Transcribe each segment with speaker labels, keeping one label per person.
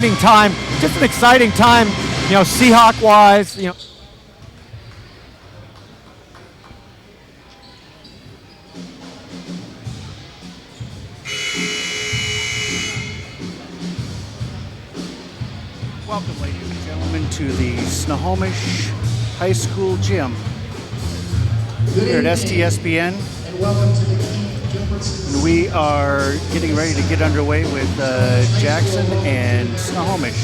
Speaker 1: Time, just an exciting time, Seahawk-wise,
Speaker 2: Welcome, ladies and gentlemen, to the Snohomish High School Gym here at STSPN.
Speaker 3: And welcome to the
Speaker 2: And we are getting ready to get underway with Jackson and Snohomish.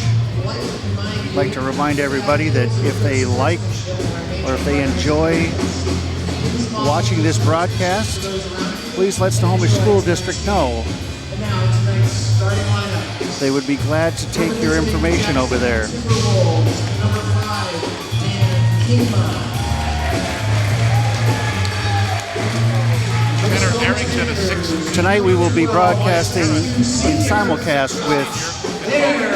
Speaker 2: I'd like to remind everybody that if they like or if they enjoy watching this broadcast, please let Snohomish School District know. They would be glad to take your information over there. Tonight we will be broadcasting in simulcast with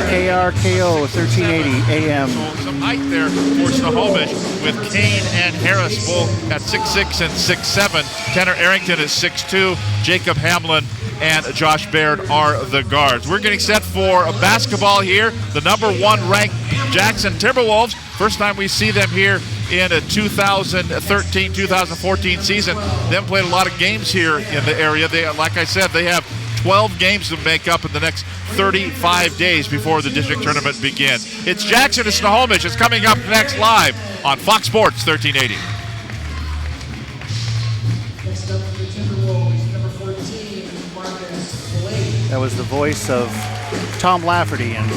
Speaker 2: KRKO 1380 AM.
Speaker 4: Some height there for Snohomish with Kane and Harris both at 6'6" and 6'7". Tanner Arrington is 6'2". Jacob Hamlin and Josh Baird are the guards. We're getting set for a basketball here. The #1 ranked Jackson Timberwolves. First time we see them here in a 2013-2014 season. Them played a lot of games here in the area. Like I said, they have 12 games to make up in the next 35 days before the district tournament begins. It's Jackson and Snohomish. It's coming up next live on Fox Sports 1380.
Speaker 3: Next up for the Timberwolves, number 14, Marcus Blake.
Speaker 2: That was the voice of Tom Lafferty and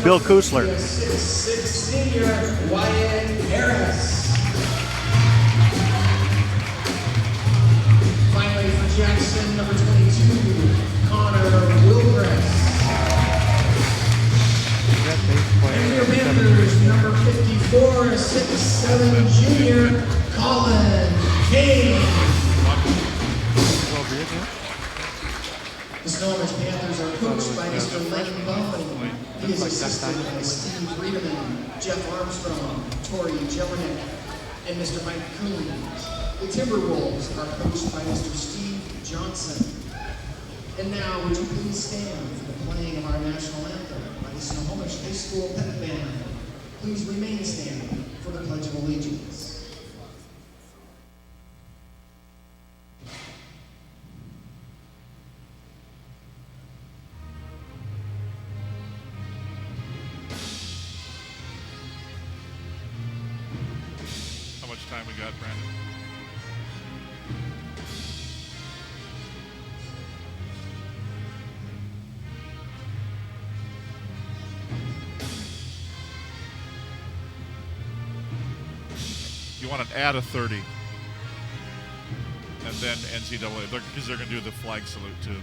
Speaker 2: Bill Kusler.
Speaker 3: 6'6" senior Wyatt Harris. Finally for Jackson, number 22, Connor Wilgress. And your Panthers, number 54, 6'7" junior Colin Kane. The Snohomish Panthers are coached by Mr. Len Buffalo. He is assisted by Steve Riedemann, Jeff Armstrong, Tori Jelinek, and Mr. Mike Coons. The Timberwolves are coached by Mr. Steve Johnson. And now, would you please stand for the playing of our national anthem by the Snohomish High School Pep Band. Please remain standing for the Pledge of Allegiance.
Speaker 4: How much time we got, Brandon? You want to add a 30. And then NCAA, because they're going to do the flag salute too.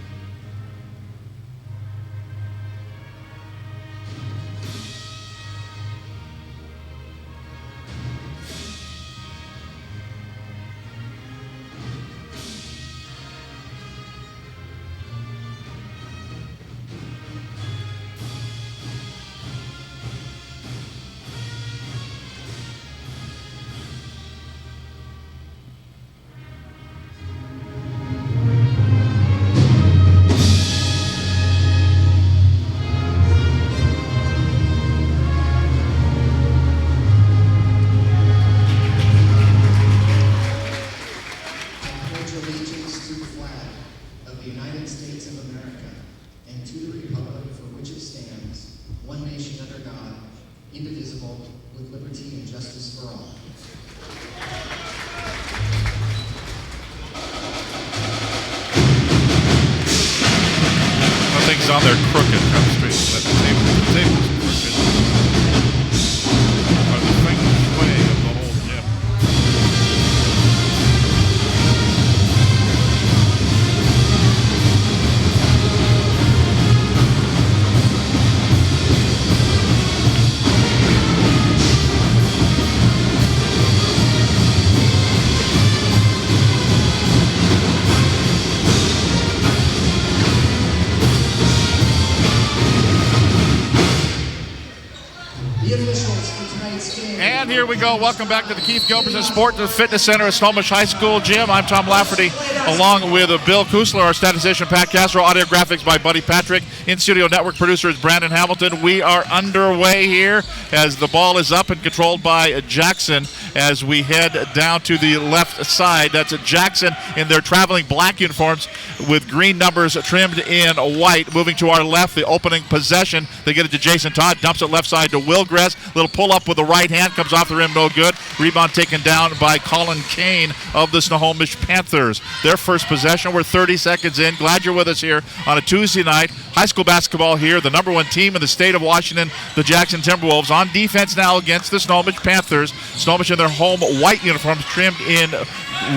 Speaker 4: On their crooked come straight. But the table's crooked. Or the feng shui of the whole gym. And here we go. Welcome back to the Keith Gilbertson Sport and Fitness Center at Snohomish High School Gym. I'm Tom Lafferty along with Bill Kusler, our statistician, Pat Castro, audio graphics by Buddy Patrick. In-studio network producer is Brandon Hamilton. We are underway here as the ball is up and controlled by Jackson as we head down to the left side. That's Jackson in their traveling black uniforms with green numbers trimmed in white. Moving to our left, the opening possession. They get it to Jason Todd, dumps it left side to Wilgress. Little pull up with the right hand, comes off the rim, no good. Rebound taken down by Colin Kane of the Snohomish Panthers. Their first possession. We're 30 seconds in. Glad you're with us here on a Tuesday night. High school basketball here. The number one team in the state of Washington, the Jackson Timberwolves, on defense now against the Snohomish Panthers. Snohomish in their home white uniforms trimmed in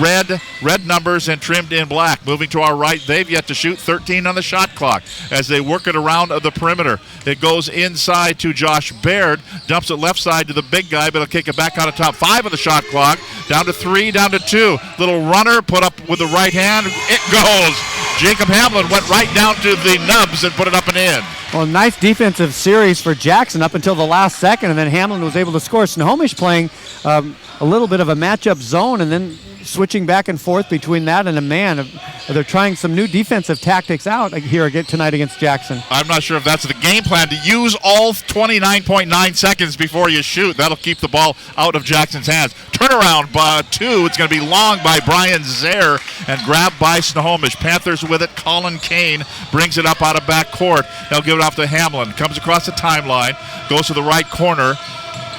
Speaker 4: red numbers and trimmed in black. Moving to our right, they've yet to shoot. 13 on the shot clock as they work it around the perimeter. It goes inside to Josh Baird, dumps it left side to the big guy, but he'll kick it back out of top 5 of the shot clock. Down to 3, down to 2. Little runner put up with the right hand. It goes. Jacob Hamlin went right down to the nubs and put it up and in.
Speaker 1: Well, nice defensive series for Jackson up until the last second, and then Hamlin was able to score. Snohomish playing a little bit of a matchup zone and then switching back and forth between that and a man. They're trying some new defensive tactics out here tonight against Jackson.
Speaker 4: I'm not sure if that's the game plan, to use all 29.9 seconds before you shoot. That'll keep the ball out of Jackson's hands. Turnaround by 2. It's going to be long by Brian Zare and grabbed by Snohomish. Panthers with it. Colin Kane brings it up out of back court. They'll give it off to Hamlin. Comes across the timeline. Goes to the right corner.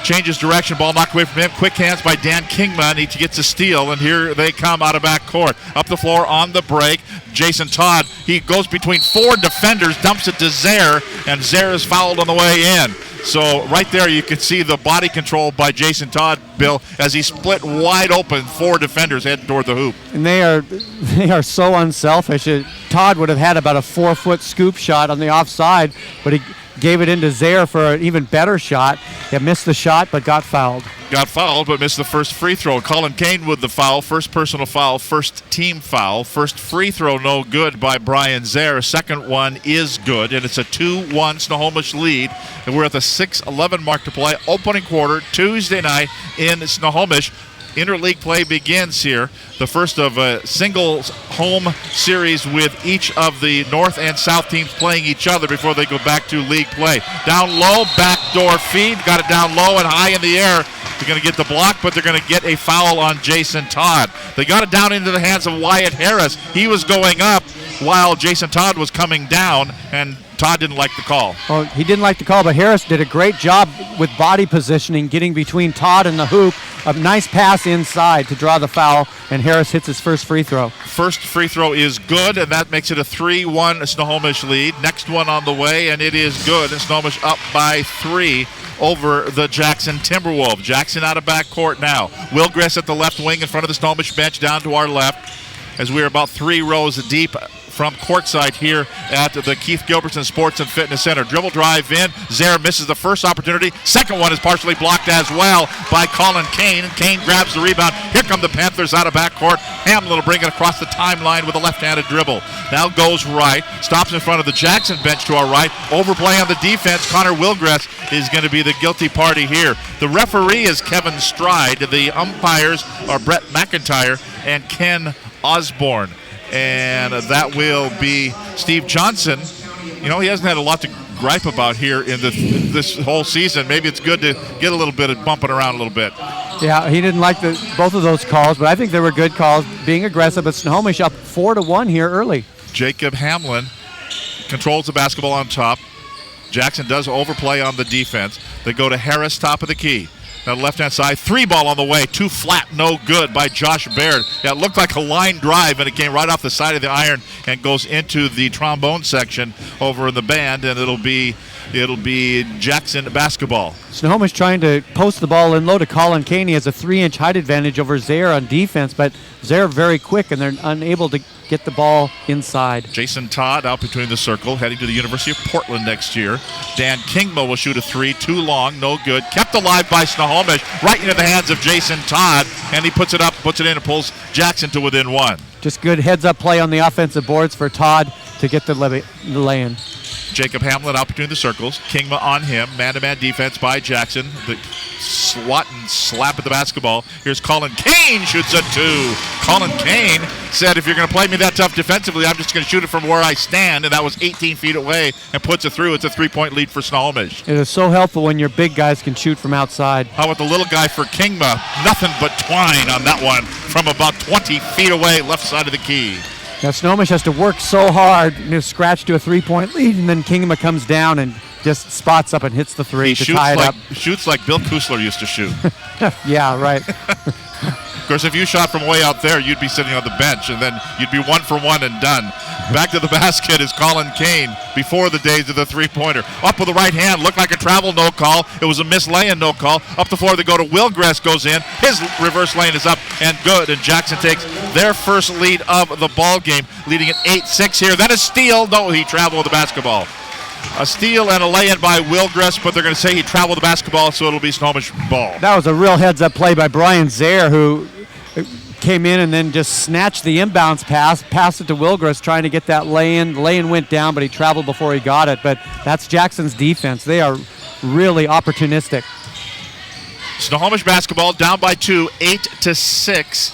Speaker 4: Changes direction, ball knocked away from him. Quick hands by Dan Kingman. He gets a steal, and here they come out of back court. Up the floor on the break. Jason Todd, he goes between 4 defenders, dumps it to Zare, and Zare is fouled on the way in. So right there you can see the body control by Jason Todd, Bill, as he split wide open 4 defenders heading toward the hoop.
Speaker 1: And they are so unselfish. Todd would have had about a 4-foot scoop shot on the offside, but he gave it into Zare for an even better shot. He missed the shot, but got fouled.
Speaker 4: Got fouled, but missed the first free throw. Colin Kane with the foul. First personal foul, first team foul. First free throw no good by Brian Zare. Second one is good, and it's a 2-1 Snohomish lead. And we're at the 6:11 mark to play. Opening quarter, Tuesday night in Snohomish. Interleague play begins here. The first of a singles home series with each of the north and south teams playing each other before they go back to league play. Down low, backdoor feed. Got it down low and high in the air. They're going to get the block, but they're going to get a foul on Jason Todd. They got it down into the hands of Wyatt Harris. He was going up while Jason Todd was coming down, and Todd didn't like the call.
Speaker 1: Well, he didn't like the call, but Harris did a great job with body positioning, getting between Todd and the hoop. A nice pass inside to draw the foul, and Harris hits his first free throw.
Speaker 4: First free throw is good, and that makes it a 3-1 Snohomish lead. Next one on the way, and it is good. And Snohomish up by 3 over the Jackson Timberwolves. Jackson out of backcourt now. Wilgress at the left wing in front of the Snohomish bench down to our left as we are about 3 rows deep from courtside here at the Keith Gilbertson Sports and Fitness Center. Dribble drive in. Zare misses the first opportunity. Second one is partially blocked as well by Colin Kane. Kane grabs the rebound. Here come the Panthers out of backcourt. Hamlin will bring it across the timeline with a left-handed dribble. Now goes right. Stops in front of the Jackson bench to our right. Overplay on the defense. Connor Wilgress is going to be the guilty party here. The referee is Kevin Stride. The umpires are Brett McIntyre and Ken Osborne. And that will be Steve Johnson. You know, he hasn't had a lot to gripe about here in this whole season. Maybe it's good to get a little bit of bumping around a little bit.
Speaker 1: Yeah, he didn't like both of those calls, but I think they were good calls, being aggressive. But Snohomish up 4-1 here early.
Speaker 4: Jacob Hamlin controls the basketball on top. Jackson does overplay on the defense. They go to Harris, top of the key. Now left-hand side, 3 ball on the way, 2 flat, no good by Josh Baird. Yeah, it looked like a line drive, and it came right off the side of the iron and goes into the trombone section over in the band, and it'll be Jackson basketball.
Speaker 1: Snohomish trying to post the ball in low to Colin Kane. He has a 3-inch height advantage over Zare on defense, but Zare very quick, and they're unable to get the ball inside.
Speaker 4: Jason Todd out between the circle, heading to the University of Portland next year. Dan Kingma will shoot a 3, too long, no good. Kept alive by Snohomish, right into the hands of Jason Todd, and he puts it up, puts it in, and pulls Jackson to within 1.
Speaker 1: Just good heads-up play on the offensive boards for Todd to get the lay-in.
Speaker 4: Jacob Hamlin out between the circles. Kingma on him. Man-to-man defense by Jackson. The swat and slap at the basketball. Here's Colin Kane, shoots a 2. Colin Kane said, if you're going to play me that tough defensively, I'm just going to shoot it from where I stand, and that was 18 feet away, and puts it through. It's a 3-point lead for Snohomish.
Speaker 1: It is so helpful when your big guys can shoot from outside.
Speaker 4: How about the little guy for Kingma? Nothing but twine on that one from about 20 feet away, left side of the key.
Speaker 1: Now Snohomish has to work so hard, scratch to a 3-point lead, and then Kingma comes down and just spots up and hits the 3 to tie it up.
Speaker 4: Shoots like Bill Kusler used to shoot.
Speaker 1: Yeah, right.
Speaker 4: Of course, if you shot from way out there, you'd be sitting on the bench, and then you'd be 1 for 1 and done. Back to the basket is Colin Kane before the days of the three-pointer. Up with the right hand, looked like a travel no call. It was a miss lay-in no call. Up the floor they go to Wilgress, goes in. His reverse lane is up and good, and Jackson takes their first lead of the ball game, leading at 8-6 here. Then a steal. No, he traveled with the basketball. A steal and a lay-in by Wilgress, but they're going to say he traveled the basketball, so it'll be Snohomish ball.
Speaker 1: That was a real heads-up play by Brian Zaire, who came in and then just snatched the inbounds pass, passed it to Wilgress, trying to get that lay-in. Lay-in went down, but he traveled before he got it. But that's Jackson's defense. They are really opportunistic.
Speaker 4: Snohomish basketball down by 2, 8-6.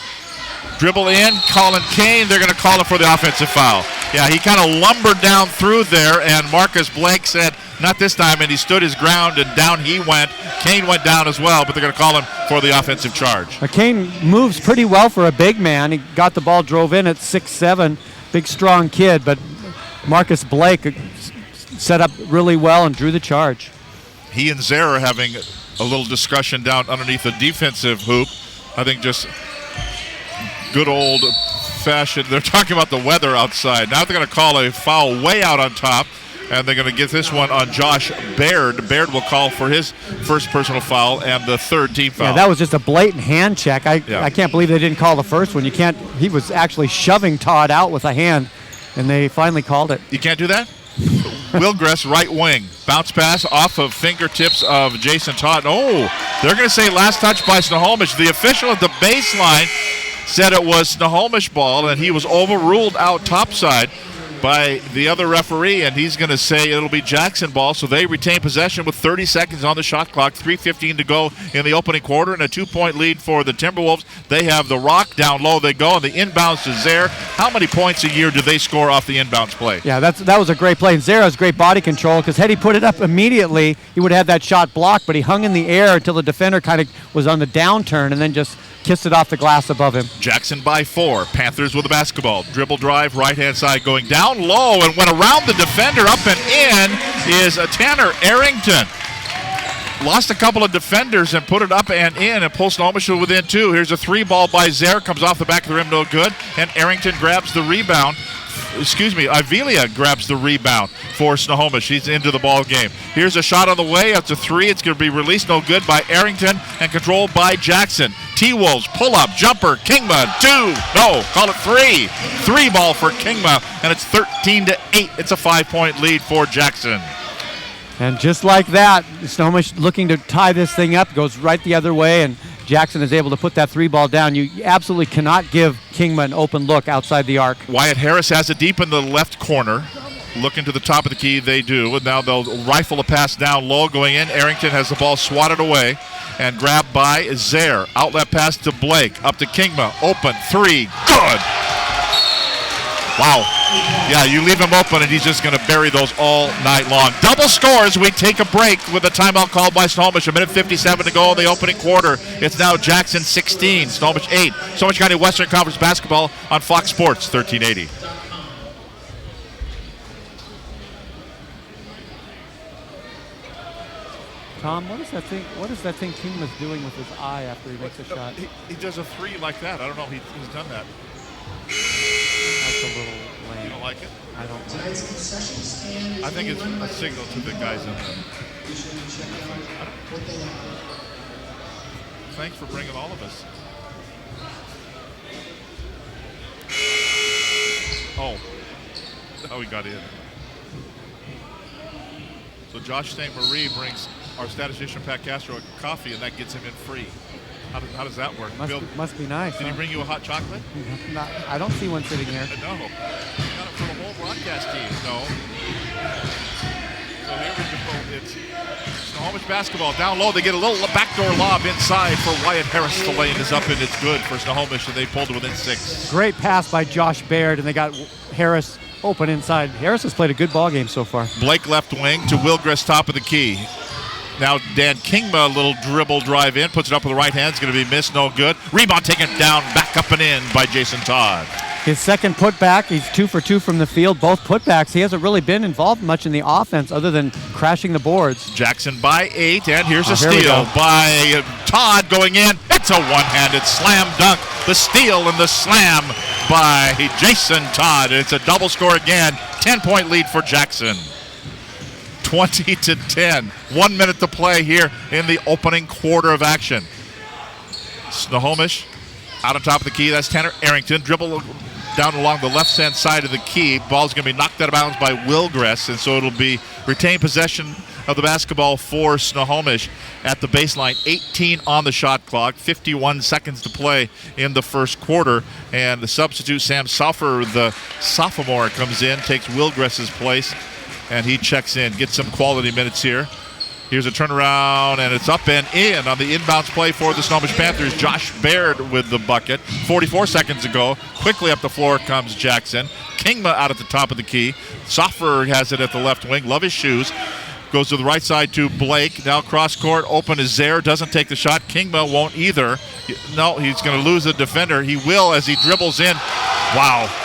Speaker 4: Dribble in, Colin Kane, they're going to call him for the offensive foul. Yeah, he kind of lumbered down through there, and Marcus Blake said, not this time, and he stood his ground, and down he went. Kane went down as well, but they're going to call him for the offensive charge.
Speaker 1: Kane moves pretty well for a big man. He got the ball, drove in at 6'7", big, strong kid, but Marcus Blake set up really well and drew the charge.
Speaker 4: He and Zaire are having a little discussion down underneath the defensive hoop. I think just good old-fashioned. They're talking about the weather outside. Now they're going to call a foul way out on top, and they're going to get this one on Josh Baird. Baird will call for his first personal foul and the third team foul.
Speaker 1: Yeah, that was just a blatant hand check. I can't believe they didn't call the first one. He was actually shoving Todd out with a hand, and they finally called it.
Speaker 4: You can't do that? Wilgress, right wing. Bounce pass off of fingertips of Jason Todd. Oh, they're going to say last touch by Snohomish. The official at the baseline said it was Snohomish ball, and he was overruled out topside by the other referee, and he's going to say it'll be Jackson ball, so they retain possession with 30 seconds on the shot clock, 3:15 to go in the opening quarter, and a 2-point lead for the Timberwolves. They have the rock, down low they go, and the inbounds to Zaire. How many points a year do they score off the inbounds play?
Speaker 1: Yeah, that was a great play, and Zaire has great body control, because had he put it up immediately, he would have had that shot blocked, but he hung in the air until the defender kind of was on the downturn and then just kissed it off the glass above him.
Speaker 4: Jackson by 4. Panthers with the basketball. Dribble drive, right-hand side going down low, and went around the defender. Up and in is Tanner Arrington. Lost a couple of defenders and put it up and in, and pulls Snohomish within 2. Here's a 3 ball by Zaire. Comes off the back of the rim, no good. And Arrington grabs the rebound. Ivelia grabs the rebound for Snohomish. He's into the ball game. Here's a shot on the way. It's a 3. It's going to be released no good by Arrington and controlled by Jackson. T-Wolves, pull-up, jumper, Kingma, 2. No, call it 3. 3 ball for Kingma, and it's 13-8. It's a 5-point lead for Jackson.
Speaker 1: And just like that, Snohomish looking to tie this thing up, goes right the other way, and Jackson is able to put that 3 ball down. You absolutely cannot give Kingma an open look outside the arc.
Speaker 4: Wyatt Harris has it deep in the left corner. Looking to the top of the key, they do. And now they'll rifle a pass down low, going in. Arrington has the ball swatted away and grabbed by Zaire. Outlet pass to Blake. Up to Kingma. Open. 3. Good. Wow. Yeah, you leave him open, and he's just going to bury those all night long. Double scores. We take a break with a timeout called by Snohomish. 1:57 to go in the opening quarter. It's now Jackson 16, Snohomish 8. Snohomish County Western Conference basketball on Fox Sports 1380.
Speaker 1: Tom, what is that thing Kingma's doing with his eye after he makes a shot?
Speaker 4: He does a 3 like that. I don't know. He's done that.
Speaker 1: That's a little lame.
Speaker 4: You don't like it?
Speaker 1: I don't like
Speaker 3: Tonight's concession stand is
Speaker 4: I think it's a signal to the guys in there. Thanks for bringing all of us. Oh, he got in. So Josh St. Marie brings our statistician Pat Castro a coffee, and that gets him in free. How does that work?
Speaker 1: Must be nice.
Speaker 4: Did he bring you a hot chocolate?
Speaker 1: I don't see one sitting here.
Speaker 4: No. Got it for the whole broadcast team. No. So here we go. It's Snohomish basketball down low. They get a little backdoor lob inside for Wyatt Harris. The lane is up and it's good for Snohomish, and they pulled it within 6.
Speaker 1: Great pass by Josh Baird, and they got Harris open inside. Harris has played a good ball game so far.
Speaker 4: Blake left wing to Wilgress, top of the key. Now Dan Kingma, a little dribble drive in, puts it up with the right hand. It's going to be missed, no good. Rebound taken down, back up and in by Jason Todd.
Speaker 1: His second putback, he's 2 for 2 from the field. Both putbacks, he hasn't really been involved much in the offense other than crashing the boards.
Speaker 4: Jackson by 8, and here's a
Speaker 1: Here we
Speaker 4: steal
Speaker 1: go.
Speaker 4: by Todd going in. It's a one-handed slam dunk. The steal and the slam by Jason Todd. It's a double score again. 10-point lead for Jackson. 20-10. 1 minute to play here in the opening quarter of action. Snohomish out on top of the key. That's Tanner Arrington. Dribble down along the left-hand side of the key. Ball's going to be knocked out of bounds by Wilgress, and so it'll be retained possession of the basketball for Snohomish at the baseline. 18 on the shot clock, 51 seconds to play in the first quarter, and the substitute Sam Soffer, the sophomore, comes in, takes Wilgress's place, and he checks in, gets some quality minutes here. Here's a turnaround, and it's up and in on the inbounds play for the Snohomish Panthers. Josh Baird with the bucket. 44 seconds ago. Quickly up the floor comes Jackson. Kingma out at the top of the key. Soffer has it at the left wing. Love his shoes. Goes to the right side to Blake. Now cross court. Open is there. Doesn't take the shot. Kingma won't either. No, he's going to lose the defender. He will as he dribbles in. Wow.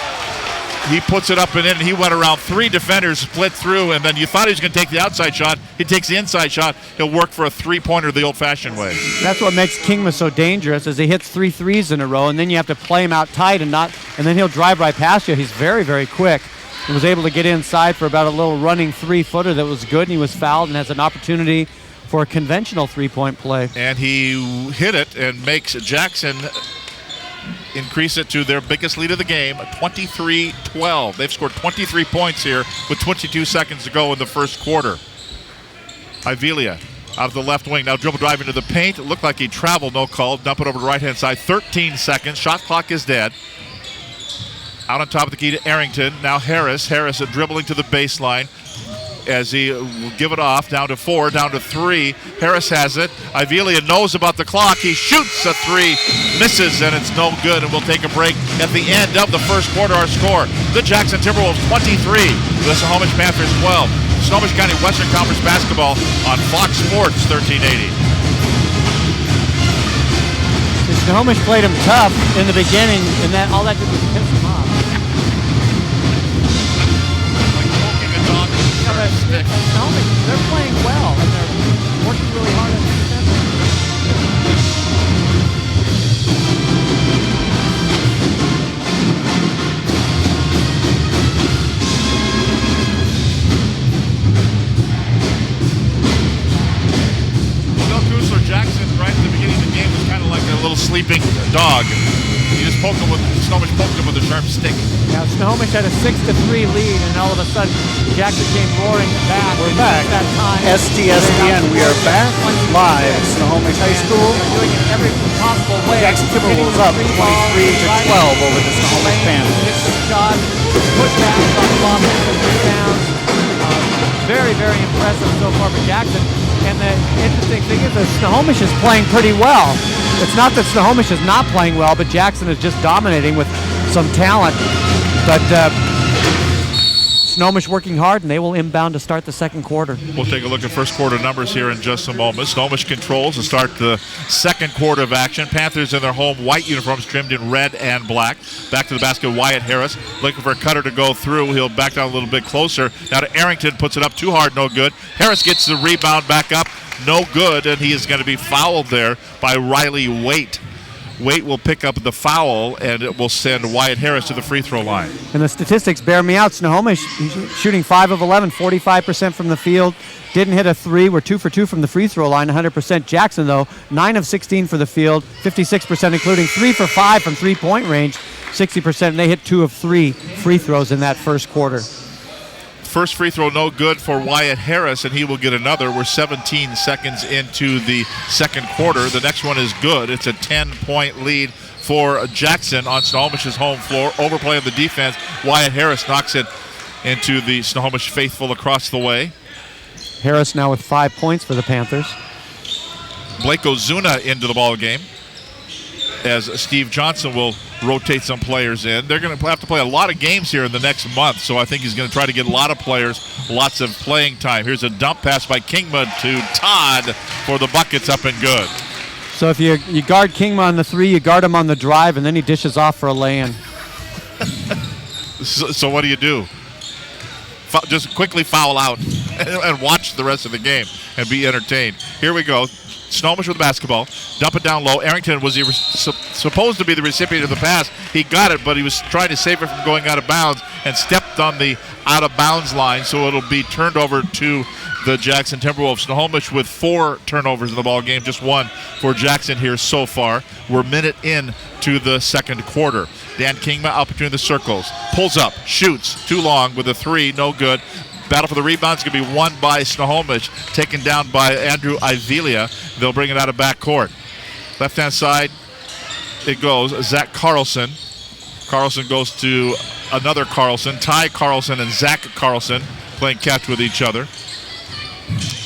Speaker 4: He puts it up and in, and he went around 3 defenders, split through, and then you thought he was going to take the outside shot. He takes the inside shot. He'll work for a three-pointer the old-fashioned way.
Speaker 1: That's what makes Kingma so dangerous, is he hits 3 threes in a row, and then you have to play him out tight and then he'll drive right past you. He's very, very quick. He was able to get inside for about a little running 3-footer that was good, and he was fouled and has an opportunity for a conventional 3-point play.
Speaker 4: And he hit it and makes Jackson increase it to their biggest lead of the game, 23-12. They've scored 23 points here with 22 seconds to go in the first quarter. Ivelia out of the left wing. Now dribble drive into the paint. It looked like he traveled, no call. Dump it over to the right-hand side. 13 seconds. Shot clock is dead. Out on top of the key to Arrington. Now Harris. Harris dribbling to the baseline as he will give it off. Down to 4, down to 3. Harris has it. Ivelia knows about the clock. He shoots a 3, misses, and it's no good. And we'll take a break at the end of the first quarter. Our score, the Jackson Timberwolves 23, the Snohomish Panthers 12. Snohomish County Western Conference basketball on Fox Sports 1380.
Speaker 1: Snohomish played him tough in the beginning, and all that did was piss him off. Snohomish, they're playing well, and they're working really hard on defense.
Speaker 4: Bill Kusler, Jackson, right at the beginning of the game, was kind of like a little sleeping dog. He just poked him Snohomish poked him with a sharp stick.
Speaker 1: Now Snohomish had a 6-3 lead, and all of a sudden Jackson came roaring back.
Speaker 2: We're back.
Speaker 1: That time,
Speaker 2: STSPN, we are back live at Snohomish High School.
Speaker 1: They're doing it every possible way.
Speaker 2: Jackson Timberwolves up 23-12 over the Snohomish Panthers.
Speaker 1: Hits the shot, put back on offensive rebounds. Very, very impressive so far for Jackson. And the interesting thing is that Snohomish is playing pretty well. It's not that Snohomish is not playing well, but Jackson is just dominating with some talent. But Snohomish working hard, and they will inbound to start the second quarter.
Speaker 4: We'll take a look at first quarter numbers here in just a moment. Snohomish controls to start the second quarter of action. Panthers in their home white uniforms trimmed in red and black. Back to the basket, Wyatt Harris looking for a cutter to go through. He'll back down a little bit closer. Now to Arrington, puts it up too hard, no good. Harris gets the rebound back up, no good, and he is going to be fouled there by Riley Waite. Waite will pick up the foul, and it will send Wyatt Harris to the free throw line.
Speaker 1: And the statistics bear me out. Snohomish shooting 5 of 11, 45% from the field. Didn't hit a 3. We're 2 for 2 from the free throw line, 100%. Jackson, though, 9 of 16 for the field, 56%, including 3 for 5 from three-point range, 60%. And they hit 2 of 3 free throws in that first quarter.
Speaker 4: First free throw no good for Wyatt Harris, and he will get another. We're 17 seconds into the second quarter. The next one is good. It's a 10-point lead for Jackson on Snohomish's home floor. Overplay of the defense. Wyatt Harris knocks it into the Snohomish faithful across the way.
Speaker 1: Harris now with 5 points for the Panthers.
Speaker 4: Blake Ozuna into the ball game as Steve Johnson will rotate some players in. They're going to have to play a lot of games here in the next month, so I think he's going to try to get a lot of players, lots of playing time. Here's a dump pass by Kingma to Todd for the buckets, up and good.
Speaker 1: So if you guard Kingma on the 3, you guard him on the drive, and then he dishes off for a lay-in.
Speaker 4: So what do? Just quickly foul out and watch the rest of the game and be entertained. Here we go. Snohomish with the basketball. Dump it down low. Arrington was supposed to be the recipient of the pass. He got it, but he was trying to save it from going out of bounds and stepped on the out-of-bounds line, so it'll be turned over to the Jackson Timberwolves. Snohomish with 4 turnovers in the ball game, just 1 for Jackson here so far. We're a minute in to the second quarter. Dan Kingma out between the circles. Pulls up, shoots, too long with a 3, no good. Battle for the rebound is going to be won by Snohomish, taken down by Andrew Ivelia. They'll bring it out of backcourt. Left-hand side, it goes. Zach Carlson. Carlson goes to another Carlson. Ty Carlson and Zach Carlson playing catch with each other.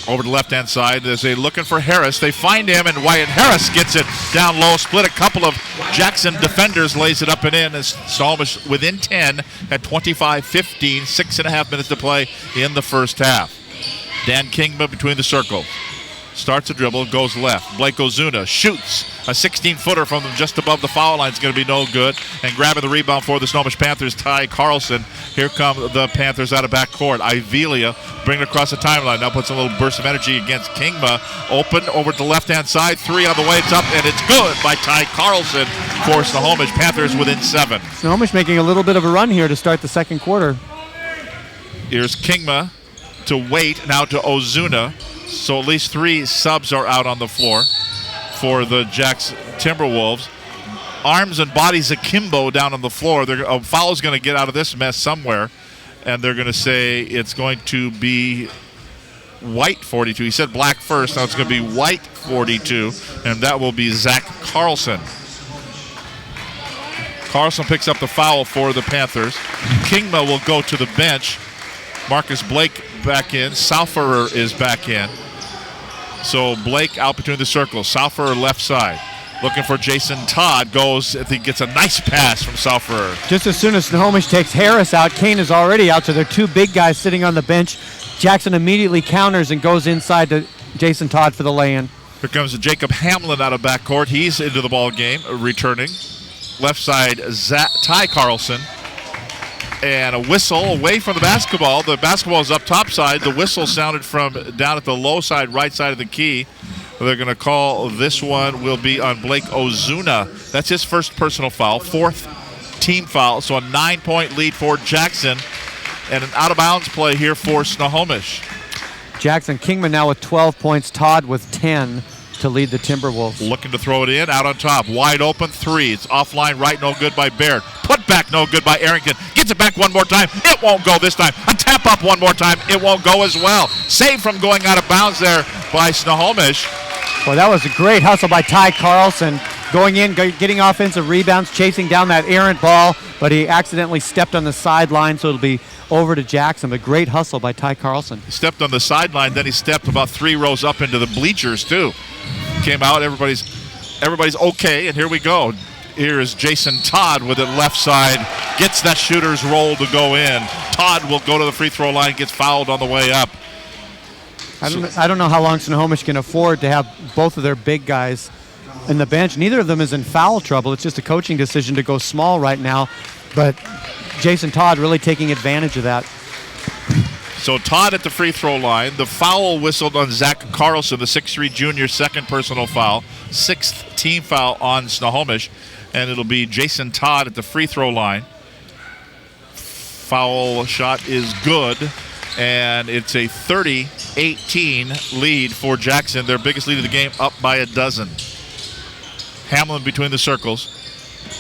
Speaker 4: Over to the left-hand side, as they looking for Harris. They find him, and Wyatt Harris gets it down low. Split a couple of Jackson defenders, lays it up and in. As Snohomish within 10 at 25-15, 6.5 minutes to play in the first half. Dan Kingma between the circles. Starts a dribble, goes left. Blake Ozuna shoots. A 16-footer from just above the foul line is going to be no good. And grabbing the rebound for the Snohomish Panthers, Ty Carlson. Here come the Panthers out of backcourt. Ivelia bringing it across the timeline. Now puts a little burst of energy against Kingma. Open over to the left-hand side. 3 on the way. It's up, and it's good by Ty Carlson for Snohomish. Panthers within 7.
Speaker 1: Snohomish making a little bit of a run here to start the second quarter.
Speaker 4: Here's Kingma to Wait, now to Ozuna. So at least 3 subs are out on the floor for the Jackson Timberwolves. Arms and bodies akimbo down on the floor. A foul's going to get out of this mess somewhere, and they're going to say it's going to be white 42. He said black first. Now it's going to be white 42, and that will be Zach Carlson. Carlson picks up the foul for the Panthers. Kingma will go to the bench. Marcus Blake back in. Souferer is back in. So Blake out between the circles. Souferer left side. Looking for Jason Todd. Goes, I think, gets a nice pass from Souferer.
Speaker 1: Just as soon as Snohomish takes Harris out, Kane is already out, so there are 2 big guys sitting on the bench. Jackson immediately counters and goes inside to Jason Todd for the lay-in.
Speaker 4: Here comes Jacob Hamlin out of backcourt. He's into the ball game, returning. Left side, Ty Carlson. And a whistle away from the basketball. The basketball is up top side. The whistle sounded from down at the low side, right side of the key. They're going to call this one will be on Blake Ozuna. That's his first personal foul, 4th team foul. So a 9-point lead for Jackson and an out-of-bounds play here for Snohomish.
Speaker 1: Jackson Kingman now with 12 points. Todd with 10 to lead the Timberwolves.
Speaker 4: Looking to throw it in, out on top. Wide open 3. It's offline right, no good by Baird. Put back, no good by Arrington. Gets it back one more time. It won't go this time. A tap up one more time. It won't go as well. Saved from going out of bounds there by Snohomish.
Speaker 1: Well, that was a great hustle by Ty Carlson. Going in, getting offensive rebounds, chasing down that errant ball, but he accidentally stepped on the sideline, so it'll be over to Jackson. But great hustle by Ty Carlson.
Speaker 4: He stepped on the sideline, then he stepped about 3 rows up into the bleachers, too. Came out, everybody's okay, and here we go. Here is Jason Todd with it left side. Gets that shooter's roll to go in. Todd will go to the free throw line, gets fouled on the way up.
Speaker 1: I don't know how long Snohomish can afford to have both of their big guys in the bench. Neither of them is in foul trouble. It's just a coaching decision to go small right now. But Jason Todd really taking advantage of that.
Speaker 4: So Todd at the free throw line. The foul whistled on Zach Carlson, the 6'3 junior, 2nd personal foul. 6th team foul on Snohomish. And it'll be Jason Todd at the free throw line. Foul shot is good. And it's a 30-18 lead for Jackson. Their biggest lead of the game, up by a dozen. Hamlin between the circles.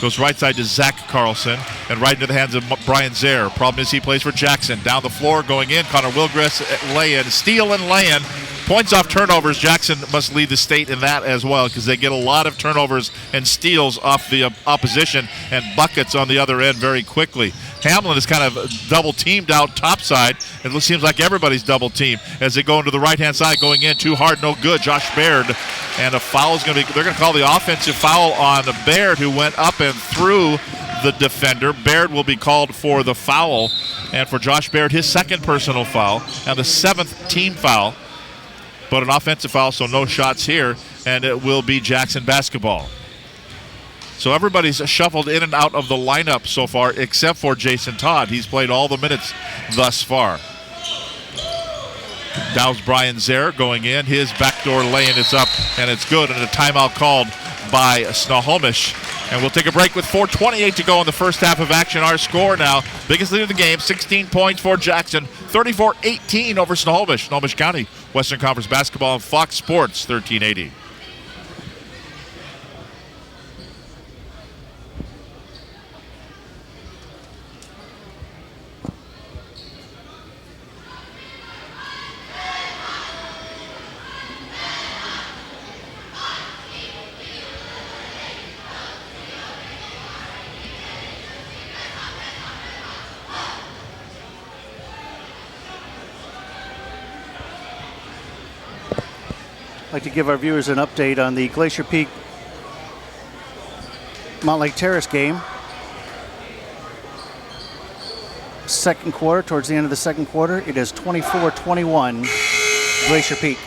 Speaker 4: Goes right side to Zach Carlson and right into the hands of Brian Zaire. Problem is he plays for Jackson. Down the floor, going in. Connor Wilgress lay-in. Steal and lay-in Points off turnovers, Jackson must lead the state in that as well because they get a lot of turnovers and steals off the opposition and buckets on the other end very quickly. Hamlin is kind of double teamed out topside. It seems like everybody's double teamed as they go into the right-hand side, going in too hard, no good. Josh Baird, and a foul is going to be, they're going to call the offensive foul on Baird, who went up and through the defender. Baird will be called for the foul, and for Josh Baird, his second personal foul and the 7th team foul. But an offensive foul, so no shots here, and it will be Jackson basketball. So everybody's shuffled in and out of the lineup so far except for Jason Todd. He's played all the minutes thus far. Dow's Brian Zare going in. His backdoor lane is up, and it's good, and a timeout called by Snohomish. And we'll take a break with 4:28 to go in the first half of action. Our score now, biggest lead of the game, 16 points for Jackson, 34-18 over Snohomish. Snohomish County, Western Conference Basketball, and Fox Sports, 1380.
Speaker 2: I'd like to give our viewers an update on the Glacier Peak Montlake Terrace game. Second quarter, towards the end of the second quarter, it is 24-21 Glacier Peak.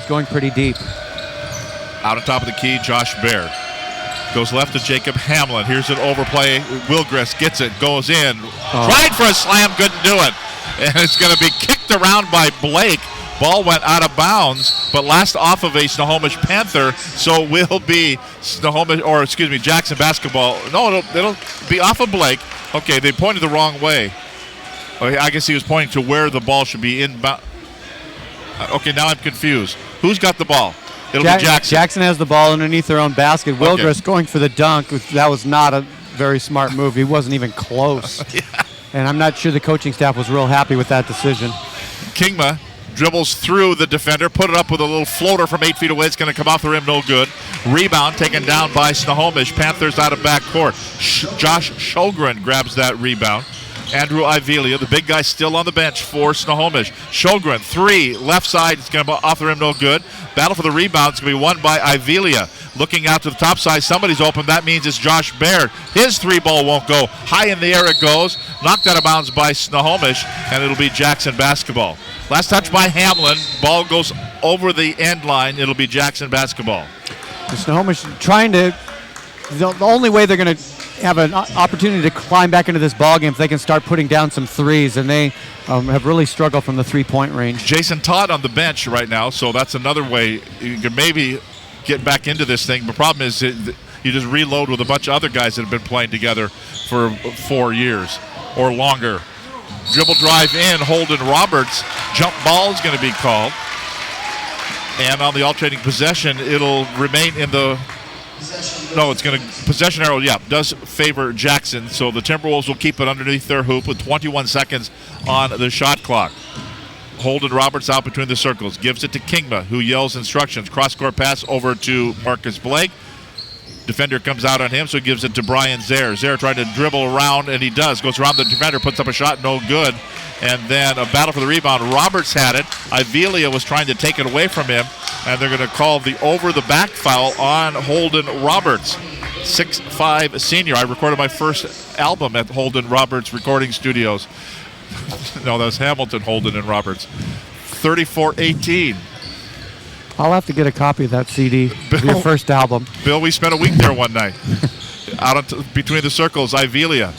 Speaker 1: Going pretty deep.
Speaker 4: Out on top of the key, Josh Baird. Goes left to Jacob Hamlin. Here's an overplay. Wilgress gets it, goes in. Tried for a slam, couldn't do it. And it's going to be kicked around by Blake. Ball went out of bounds, but last off of a Snohomish Panther, so will be Jackson basketball. No, it'll be off of Blake. Okay, they pointed the wrong way. I guess he was pointing to where the ball should be inbound. Okay, now I'm confused. Who's got the ball? It'll be Jackson.
Speaker 1: Jackson has the ball underneath their own basket. Wilgress going for the dunk. That was not a very smart move. He wasn't even close.
Speaker 4: Yeah.
Speaker 1: And I'm not sure the coaching staff was real happy with that decision.
Speaker 4: Kingma dribbles through the defender, put it up with a little floater from 8 feet away. It's going to come off the rim, no good. Rebound taken down by Snohomish. Panthers out of backcourt. Josh Shogren grabs that rebound. Andrew Ivelia, the big guy, still on the bench for Snohomish. Shogren, 3, left side, it's going to be off the rim, no good. Battle for the rebound, it's going to be won by Ivelia. Looking out to the top side, somebody's open. That means it's Josh Baird. His 3 ball won't go. High in the air it goes. Knocked out of bounds by Snohomish, and it'll be Jackson basketball. Last touch by Hamlin. Ball goes over the end line. It'll be Jackson basketball.
Speaker 1: Snohomish trying to, the only way they're going to have an opportunity to climb back into this ballgame if they can start putting down some threes, and they have really struggled from the three-point range.
Speaker 4: Jason Todd on the bench right now, so that's another way you can maybe get back into this thing. The problem is you just reload with a bunch of other guys that have been playing together for 4 years or longer. Dribble drive in, Holden Roberts. Jump ball is going to be called. And on the alternating possession, it'll remain in the... No, it's going to possession arrow. Yeah, does favor Jackson. So the Timberwolves will keep it underneath their hoop with 21 seconds on the shot clock. Holden Roberts out between the circles, gives it to Kingma, who yells instructions. Cross-court pass over to Marcus Blake. Defender comes out on him, so he gives it to Brian Zare. Zare trying to dribble around, and he does. Goes around the defender, puts up a shot, no good. And then a battle for the rebound. Roberts had it. Ivelia was trying to take it away from him, and they're going to call the over-the-back foul on Holden Roberts. 6'5" senior. I recorded my first album at Holden Roberts Recording Studios. No, that was Hamilton, Holden, and Roberts. 34-18.
Speaker 1: I'll have to get a copy of that CD, your first album.
Speaker 4: Bill, we spent a week there one night. Out between the circles, Ivelia.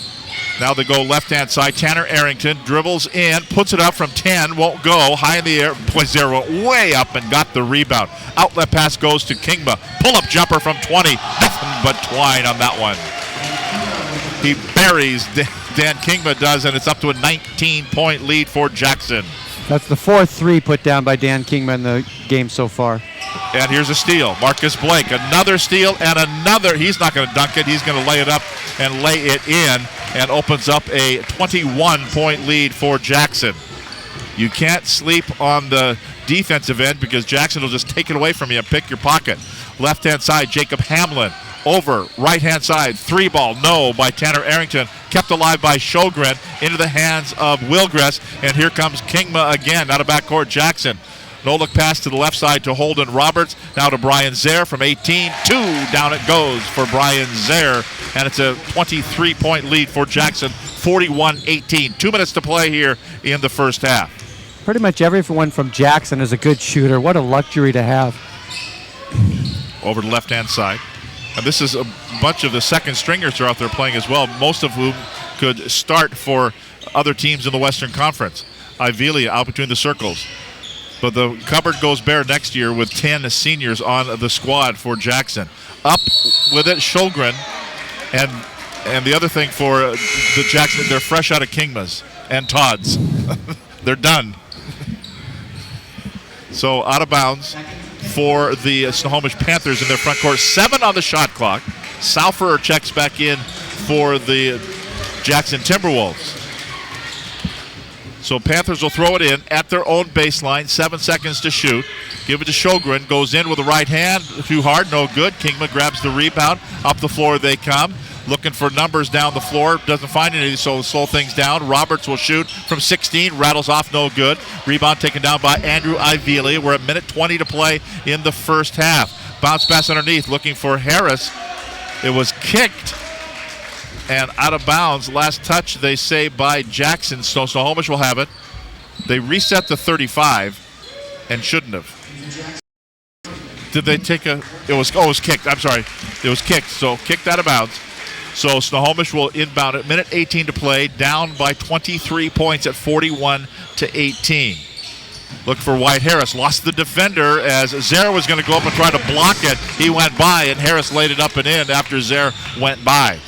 Speaker 4: Now they go left-hand side. Tanner Arrington dribbles in, puts it up from 10, won't go. High in the air. Poizero went way up and got the rebound. Outlet pass goes to Kingma. Pull-up jumper from 20. Nothing but twine on that one. He buries Dan Kingma does, and it's up to a 19-point lead for Jackson.
Speaker 1: That's the fourth three put down by Dan Kingma in the game so far.
Speaker 4: And here's a steal. Marcus Blake, another steal and another. He's not going to dunk it. He's going to lay it up and lay it in, and opens up a 21-point lead for Jackson. You can't sleep on the defensive end because Jackson will just take it away from you and pick your pocket. Left-hand side, Jacob Hamlin. Over, right-hand side, three ball, no, by Tanner Arrington. Kept alive by Sjogren, into the hands of Wilgress, and here comes Kingma again, out of backcourt Jackson. No-look pass to the left side to Holden Roberts, now to Brian Zaire from 18. Down it goes for Brian Zaire, and it's a 23-point lead for Jackson, 41-18. 2 minutes to play here in the first half.
Speaker 1: Pretty much everyone from Jackson is a good shooter. What a luxury to have.
Speaker 4: Over to the left-hand side. And this is a bunch of the second stringers are out there playing as well, most of whom could start for other teams in the Western Conference. Ivelia out between the circles. But the cupboard goes bare next year with 10 seniors on the squad for Jackson. Up with it, Sjogren. And the other thing for the Jackson, they're fresh out of Kingma's and Todd's. They're done. So out of bounds for the Snohomish Panthers in their front court. 7 on the shot clock. Salfer checks back in for the Jackson Timberwolves. So Panthers will throw it in at their own baseline. 7 seconds to shoot. Give it to Sjogren. Goes in with the right hand. Too hard, no good. Kingma grabs the rebound. Up the floor they come. Looking for numbers down the floor. Doesn't find any, so slow things down. Roberts will shoot from 16. Rattles off, no good. Rebound taken down by Andrew Ivelia. We're at minute 20 to play in the first half. Bounce pass underneath. Looking for Harris. It was kicked and out of bounds. Last touch, they say, by Jackson. So Snohomish will have it. They reset to 35 and shouldn't have. Did they take a... It was kicked. I'm sorry. It was kicked, so kicked out of bounds. So Snohomish will inbound it. Minute 18 to play, down by 23 points at 41-18. Look for White Harris. Lost the defender as Zaire was going to go up and try to block it. He went by, and Harris laid it up and in after Zaire went by.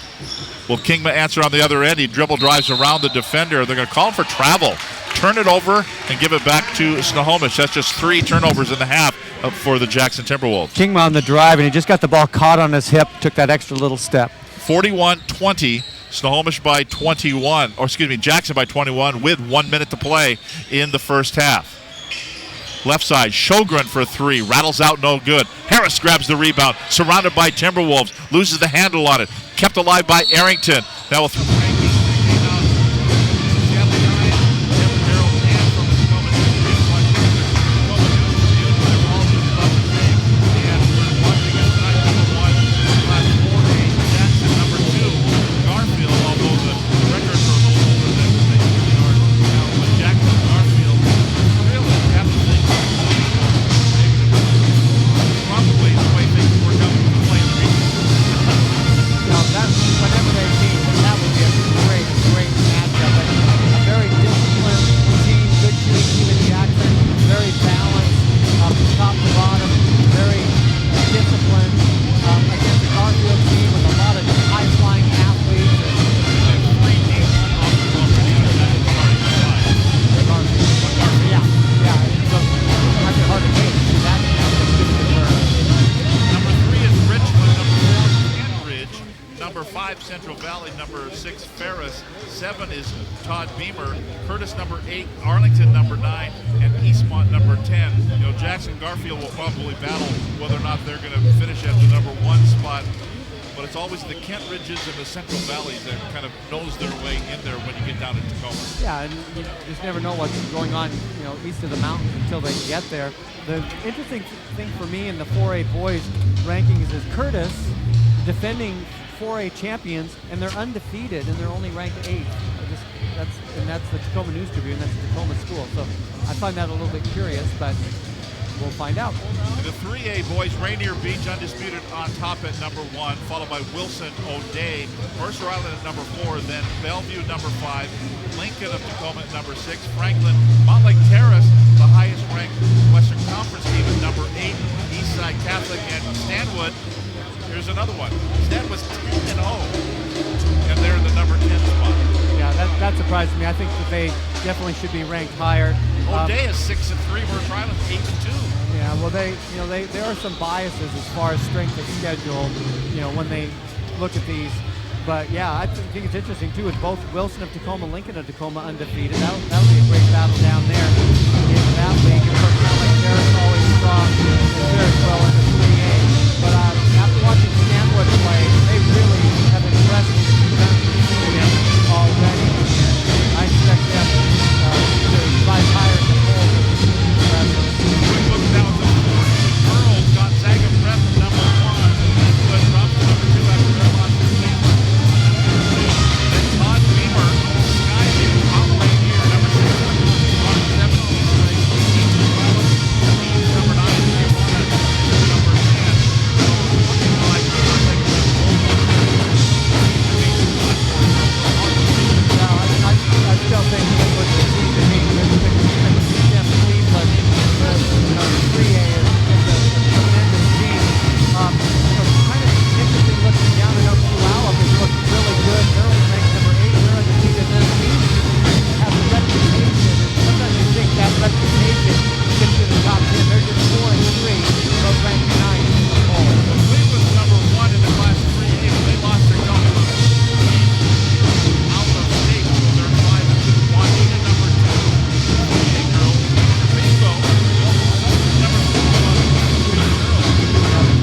Speaker 4: Will Kingma answer on the other end? He dribble drives around the defender. They're going to call him for travel. Turn it over and give it back to Snohomish. That's just 3 turnovers in the half for the Jackson Timberwolves.
Speaker 1: Kingma on the drive, and he just got the ball caught on his hip, took that extra little step.
Speaker 4: 41-20, Snohomish by 21, or excuse me, Jackson by 21 with 1 minute to play in the first half. Left side, Sjogren for 3, rattles out, no good. Harris grabs the rebound, surrounded by Timberwolves, loses the handle on it, kept alive by Arrington. Now will Central Valley, number 6, Ferris. 7 is Todd Beamer. Curtis, number 8. Arlington, number 9. And Eastmont, number 10. You know, Jackson Garfield will probably battle whether or not they're going to finish at the number 1 spot. But it's always the Kent Ridges and the Central Valleys that kind of nose their way in there when you get down to Tacoma.
Speaker 1: Yeah, and you just never know what's going on, you know, east of the mountains until they get there. The interesting thing for me in the 4A boys rankings is Curtis defending 4A champions, and they're undefeated, and they're only ranked 8th. That's the Tacoma News Tribune. That's the Tacoma school. So I find that a little bit curious, but we'll find out.
Speaker 4: In the 3A boys, Rainier Beach undisputed on top at number 1, followed by Wilson O'Day, Mercer Island at number 4, then Bellevue number 5, Lincoln of Tacoma at number 6, Franklin, Montlake Terrace, the highest ranked Western Conference team at number 8, Eastside Catholic, and Stanwood. Here's another one. Stanwood's 10-0, and they're in the number 10 spot.
Speaker 1: Yeah, that surprised me. I think that they definitely should be ranked higher.
Speaker 4: O'Day is 6-3, Mercer Island's 8-2.
Speaker 1: Yeah, well, there are some biases as far as strength of schedule, when they look at these. But yeah, I think it's interesting too, with both Wilson of Tacoma, Lincoln of Tacoma undefeated. That'll be a great battle down there in that league. And of course, Montlake Terrace always strong and very well in the 3A. But after watching Stanwood play, they really have impressed me already. And I expect them to rise higher in the polls.
Speaker 4: Quick look now at the girls. Gonzaga Prep number 1. Eastwood drops to number 2 after their loss to Stanford. Then Todd Beamer, Skyview, Mount Rainier, number 6. On 7, East number 9, Tijuana, number 10. Looking like
Speaker 1: I still think it was the season Cleveland. The 3A is a tremendous team. Kind of interesting looking down at Oklahoma. It looks really good. They're only ranked number 8. They're undefeated. And then teams have a reputation. And sometimes you think that reputation gets you to the top 10. They're just 4-3. Both ranked 9 in the poll.
Speaker 4: Cleveland's number 1 in the Class 3A, but they lost their coach. Out of state, so they're 5-2. Waukegan number 2. 3A girls. Bingo. Number 2.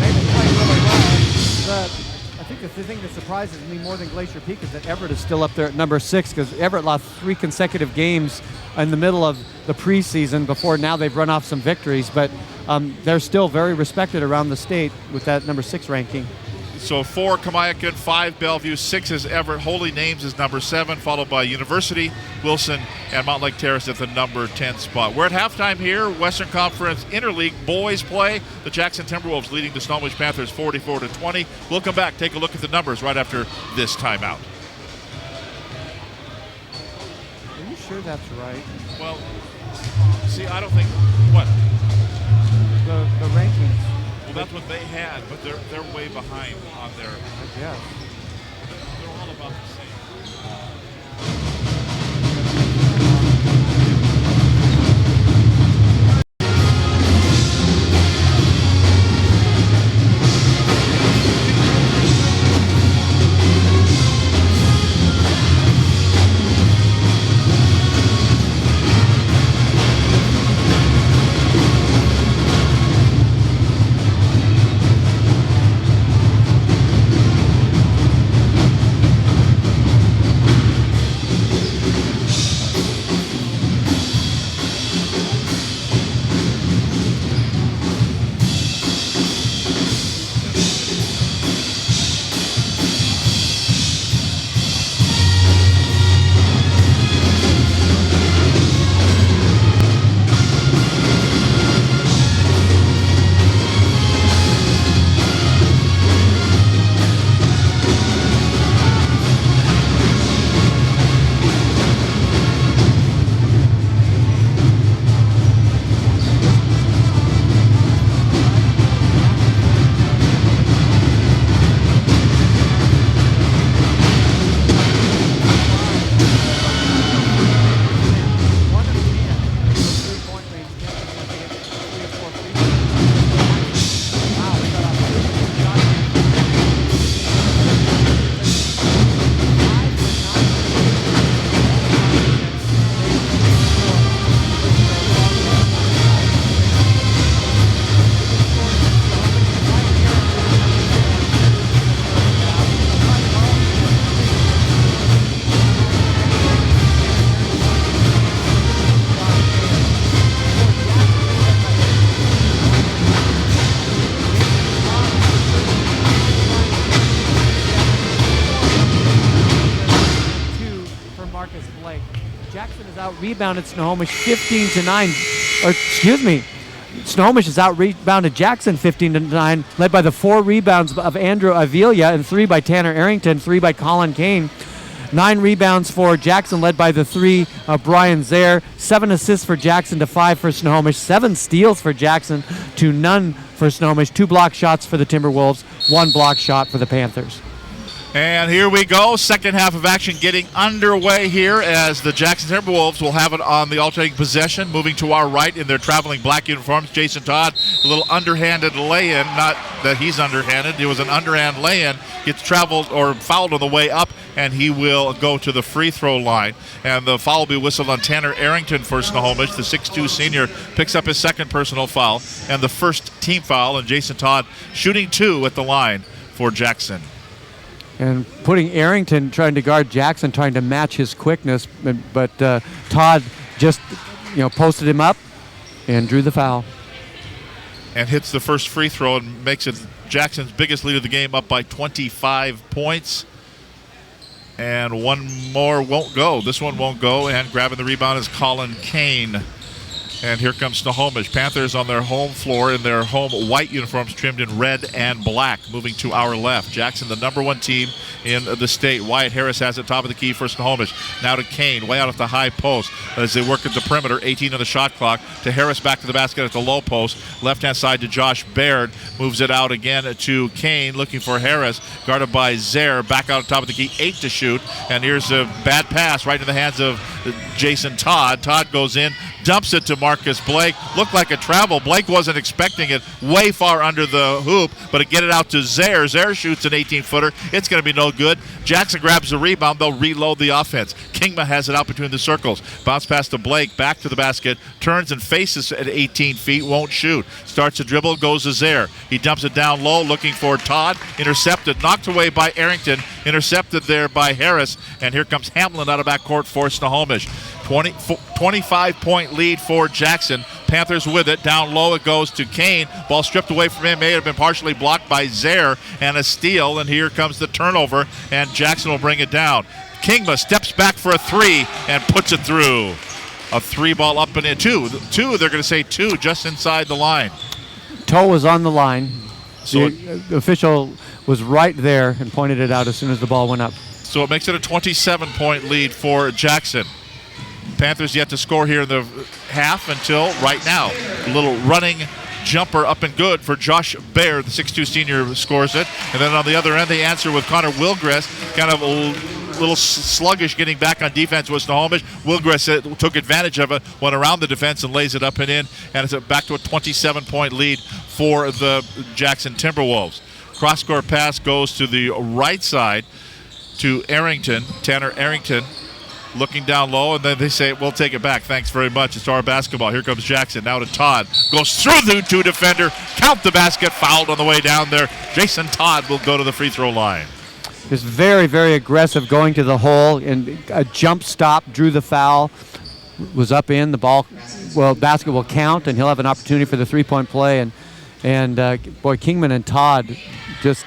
Speaker 1: They play really well. I think the thing that surprises me more than Glacier Peak is that Everett is still up there at number 6, because Everett lost 3 consecutive games in the middle of the preseason. Before now, they've run off some victories, but they're still very respected around the state with that number 6 ranking.
Speaker 4: So 4 Kamiakin, 5 Bellevue, 6 is Everett. Holy Names is number 7, followed by University, Wilson, and Montlake Terrace at the number 10 spot. We're at halftime here. Western Conference Interleague boys play. The Jackson Timberwolves leading the Snohomish Panthers 44-20. We'll come back, take a look at the numbers right after this timeout.
Speaker 1: Are you sure that's right?
Speaker 4: Well, see, I don't think what
Speaker 1: The rankings.
Speaker 4: well, that's what they had, but they're way behind on their.
Speaker 1: I guess.
Speaker 4: They're all about the same.
Speaker 1: Jackson has out-rebounded Snohomish 15-9. Or excuse me, Snohomish has out-rebounded Jackson 15-9, led by the 4 rebounds of Andrew Avila and 3 by Tanner Arrington, 3 by Colin Kane. 9 rebounds for Jackson, led by the 3 of Brian Zaire. 7 assists for Jackson to 5 for Snohomish. 7 steals for Jackson to none for Snohomish. 2 block shots for the Timberwolves. 1 block shot for the Panthers.
Speaker 4: And here we go. Second half of action getting underway here as the Jackson Timberwolves will have it on the alternating possession. Moving to our right in their traveling black uniforms, Jason Todd, a little underhanded lay-in. Not that he's underhanded. It was an underhand lay-in. Gets traveled or fouled on the way up, and he will go to the free throw line. And the foul will be whistled on Tanner Arrington for Snohomish. The 6'2 senior picks up his second personal foul and the first team foul. And Jason Todd shooting 2 at the line for Jackson.
Speaker 1: And putting Arrington trying to guard Jackson, trying to match his quickness, but Todd just posted him up and drew the foul.
Speaker 4: And hits the first free throw and makes it Jackson's biggest lead of the game, up by 25 points. And one more won't go. This one won't go, and grabbing the rebound is Colin Kane. And here comes Snohomish. Panthers on their home floor in their home white uniforms trimmed in red and black. Moving to our left. Jackson, the number 1 team in the state. Wyatt Harris has it top of the key for Snohomish. Now to Kane, way out at the high post as they work at the perimeter. 18 on the shot clock. To Harris back to the basket at the low post. Left-hand side to Josh Baird. Moves it out again to Kane, looking for Harris. Guarded by Zaire. Back out at top of the key. 8 to shoot. And here's a bad pass right in the hands of Jason Todd. Todd goes in, dumps it to Marcus Blake. Looked like a travel. Blake wasn't expecting it, way far under the hoop, but to get it out to Zaire. Zaire shoots an 18-footer. It's going to be no good. Jackson grabs the rebound. They'll reload the offense. Kingma has it out between the circles. Bounce pass to Blake, back to the basket, turns and faces at 18 feet, won't shoot. Starts to dribble, goes to Zaire. He dumps it down low, looking for Todd. Intercepted, knocked away by Arrington. Intercepted there by Harris. And here comes Hamlin out of backcourt for Snohomish. 25-point lead for Jackson. Panthers with it. Down low it goes to Kane. Ball stripped away from him. May have been partially blocked by Zaire, and a steal. And here comes the turnover, and Jackson will bring it down. Kingma steps back for a 3 and puts it through. A 3 ball up and in. Two. They're going to say 2 just inside the line.
Speaker 1: Toe was on the line.
Speaker 4: So
Speaker 1: the official was right there and pointed it out as soon as the ball went up.
Speaker 4: So it makes it a 27-point lead for Jackson. Panthers yet to score here in the half until right now. A little running jumper up and good for Josh Baird. The 6'2 senior scores it. And then on the other end, they answer with Connor Wilgress. Kind of a little sluggish getting back on defense with Snohomish. Wilgress took advantage of it, went around the defense and lays it up and in. And it's back to a 27-point lead for the Jackson Timberwolves. Cross-court pass goes to the right side to Arrington, Tanner Arrington. Looking down low, and then they say, we'll take it back. Thanks very much. It's our basketball. Here comes Jackson. Now to Todd. Goes through the 2 defender. Count the basket. Fouled on the way down there. Jason Todd will go to the free throw line.
Speaker 1: Just very, very aggressive going to the hole, and a jump stop, drew the foul, was up in. The basket will count, and he'll have an opportunity for the 3-point play. And boy, Kingman and Todd just,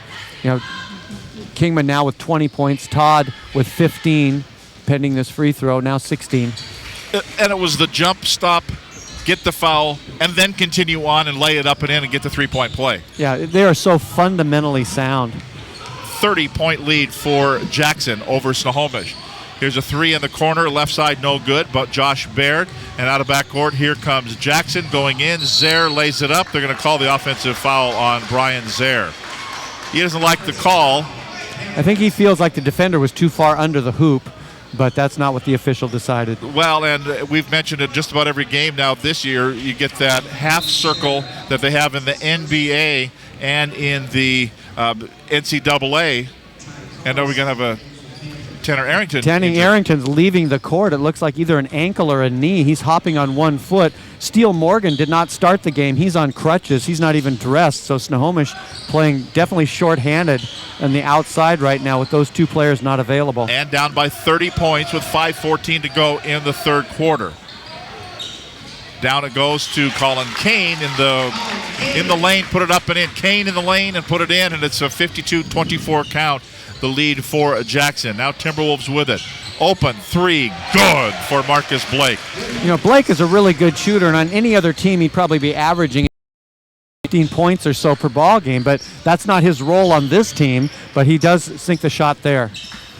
Speaker 1: Kingman now with 20 points, Todd with 15. Pending this free throw, now 16.
Speaker 4: And it was the jump stop, get the foul, and then continue on and lay it up and in and get the 3-point play.
Speaker 1: Yeah, they are so fundamentally sound.
Speaker 4: 30-point lead for Jackson over Snohomish. Here's a 3 in the corner, left side no good, but Josh Baird. And out of backcourt, here comes Jackson going in. Zaire lays it up. They're going to call the offensive foul on Brian Zaire. He doesn't like the call.
Speaker 1: I think he feels like the defender was too far under the hoop. But that's not what the official decided.
Speaker 4: Well, and we've mentioned it just about every game now this year. You get that half circle that they have in the NBA and in the NCAA. And now we're going to have a Tanner Arrington.
Speaker 1: Tanner Arrington's leaving the court. It looks like either an ankle or a knee. He's hopping on 1 foot. Steele Morgan did not start the game. He's on crutches. He's not even dressed. So Snohomish playing definitely shorthanded on the outside right now with those 2 players not available.
Speaker 4: And down by 30 points with 5:14 to go in the third quarter. Down it goes to Colin Kane in the lane, put it up and in. Kane in the lane and put it in, and it's a 52-24 count. The lead for Jackson. Now Timberwolves with it. Open three, good for Marcus Blake.
Speaker 1: You know, Blake is a really good shooter, and on any other team, he'd probably be averaging 15 points or so per ball game, but that's not his role on this team, but he does sink the shot there.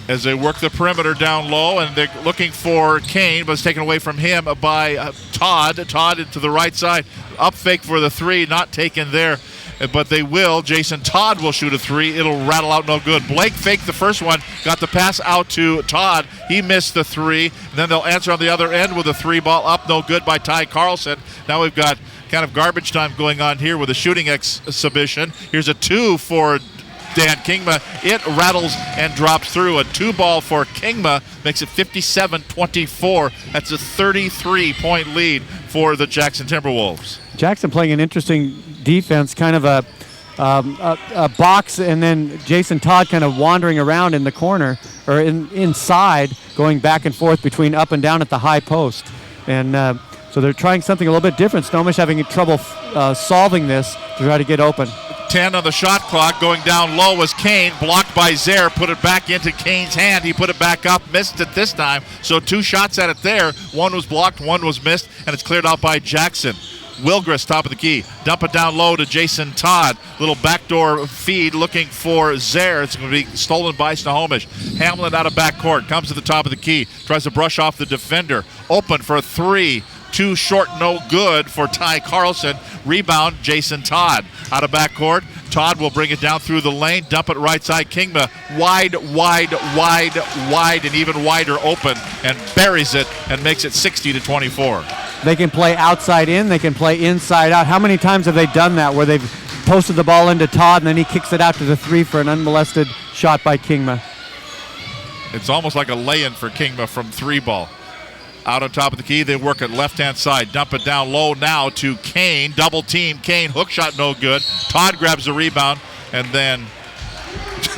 Speaker 4: As they work the perimeter down low, and they're looking for Kane, but it's taken away from him by Todd. Todd into the right side. Up fake for the three, not taken there, but they will. Jason Todd will shoot a three. It'll rattle out no good. Blake faked the first one, got the pass out to Todd. He missed the three. And then they'll answer on the other end with a three ball up, no good by Ty Carlson. Now we've got kind of garbage time going on here with a shooting exhibition. Here's a two for Dan Kingma. It rattles and drops through. A two ball for Kingma makes it 57-24. That's a 33-point lead for the Jackson Timberwolves.
Speaker 1: Jackson playing an interesting defense, kind of a box, and then Jason Todd kind of wandering around in the corner or inside, going back and forth between up and down at the high post. And so they're trying something a little bit different. Snohomish having trouble solving this to try to get open.
Speaker 4: 10 on the shot clock. Going down low was Kane, blocked by Zaire, put it back into Kane's hand. He put it back up, missed it this time. So two shots at it there. One was blocked, one was missed, and it's cleared out by Jackson. Wilgrist, top of the key. Dump it down low to Jason Todd. Little backdoor feed looking for Zaire. It's going to be stolen by Snohomish. Hamlin out of backcourt. Comes to the top of the key. Tries to brush off the defender. Open for a three. Too short, no good for Ty Carlson. Rebound, Jason Todd. Out of backcourt. Todd will bring it down through the lane. Dump it right side. Kingma wide, and even wider open, and buries it and makes it 60-24.
Speaker 1: They can play outside in. They can play inside out. How many times have they done that where they've posted the ball into Todd and then he kicks it out to the three for an unmolested shot by Kingma?
Speaker 4: It's almost like a lay-in for Kingma from three ball. Out on top of the key, they work it left-hand side. Dump it down low now to Kane. Double team. Kane, hook shot no good. Todd grabs the rebound and then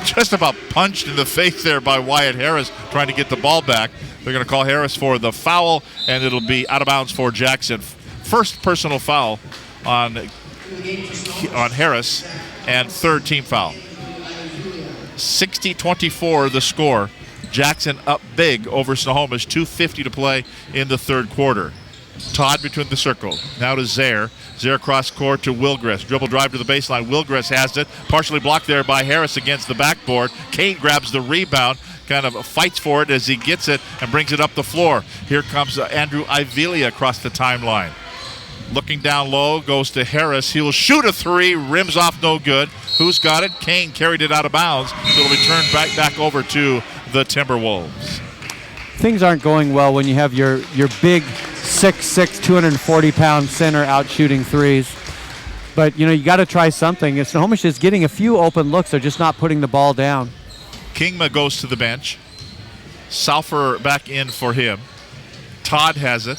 Speaker 4: just about punched in the face there by Wyatt Harris trying to get the ball back. They're going to call Harris for the foul, and it'll be out of bounds for Jackson. First personal foul on Harris, and third team foul. 60-24 the score. Jackson up big over Snohomish. 2:50 to play in the third quarter. Todd between the circle. Now to Zaire. Zaire cross court to Wilgrist. Dribble drive to the baseline. Wilgrist has it. Partially blocked there by Harris against the backboard. Kane grabs the rebound. Kind of fights for it as he gets it and brings it up the floor. Here comes Andrew Ivelia across the timeline. Looking down low, goes to Harris. He'll shoot a three. Rims off no good. Who's got it? Kane carried it out of bounds. So it'll be turned back over to the Timberwolves.
Speaker 1: Things aren't going well when you have your big 6'6", 240-pound center out shooting threes. But, you know, you got to try something. If Snohomish is getting a few open looks, they're just not putting the ball down.
Speaker 4: Kingma goes to the bench. Salfer back in for him. Todd has it.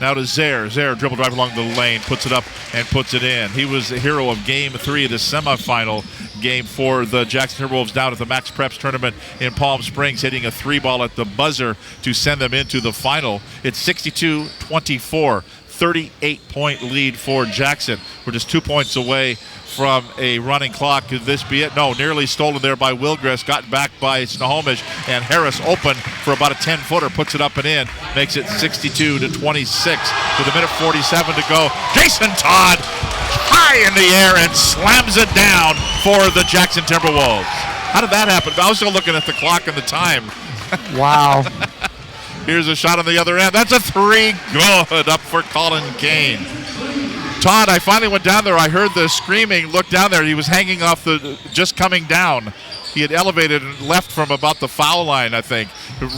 Speaker 4: Now to Zaire. Zaire dribble drive along the lane, puts it up and puts it in. He was the hero of Game 3 of the semifinal game for the Jackson Timberwolves down at the Max Preps tournament in Palm Springs, hitting a three ball at the buzzer to send them into the final. It's 62-24, 38-point lead for Jackson. We're just 2 points away from a running clock. Could this be it? No, nearly stolen there by Wilgrist, gotten back by Snohomish, and Harris open for about a 10-footer, puts it up and in, makes it 62-26 with a minute 47 to go. Jason Todd high in the air and slams it down for the Jackson Timberwolves. How did that happen? I was still looking at the clock and the time.
Speaker 1: Wow.
Speaker 4: Here's a shot on the other end. That's a three. Good. Up for Colin Kane. Todd, I finally went down there. I heard the screaming. Looked down there. He was hanging off just coming down. He had elevated and left from about the foul line, I think.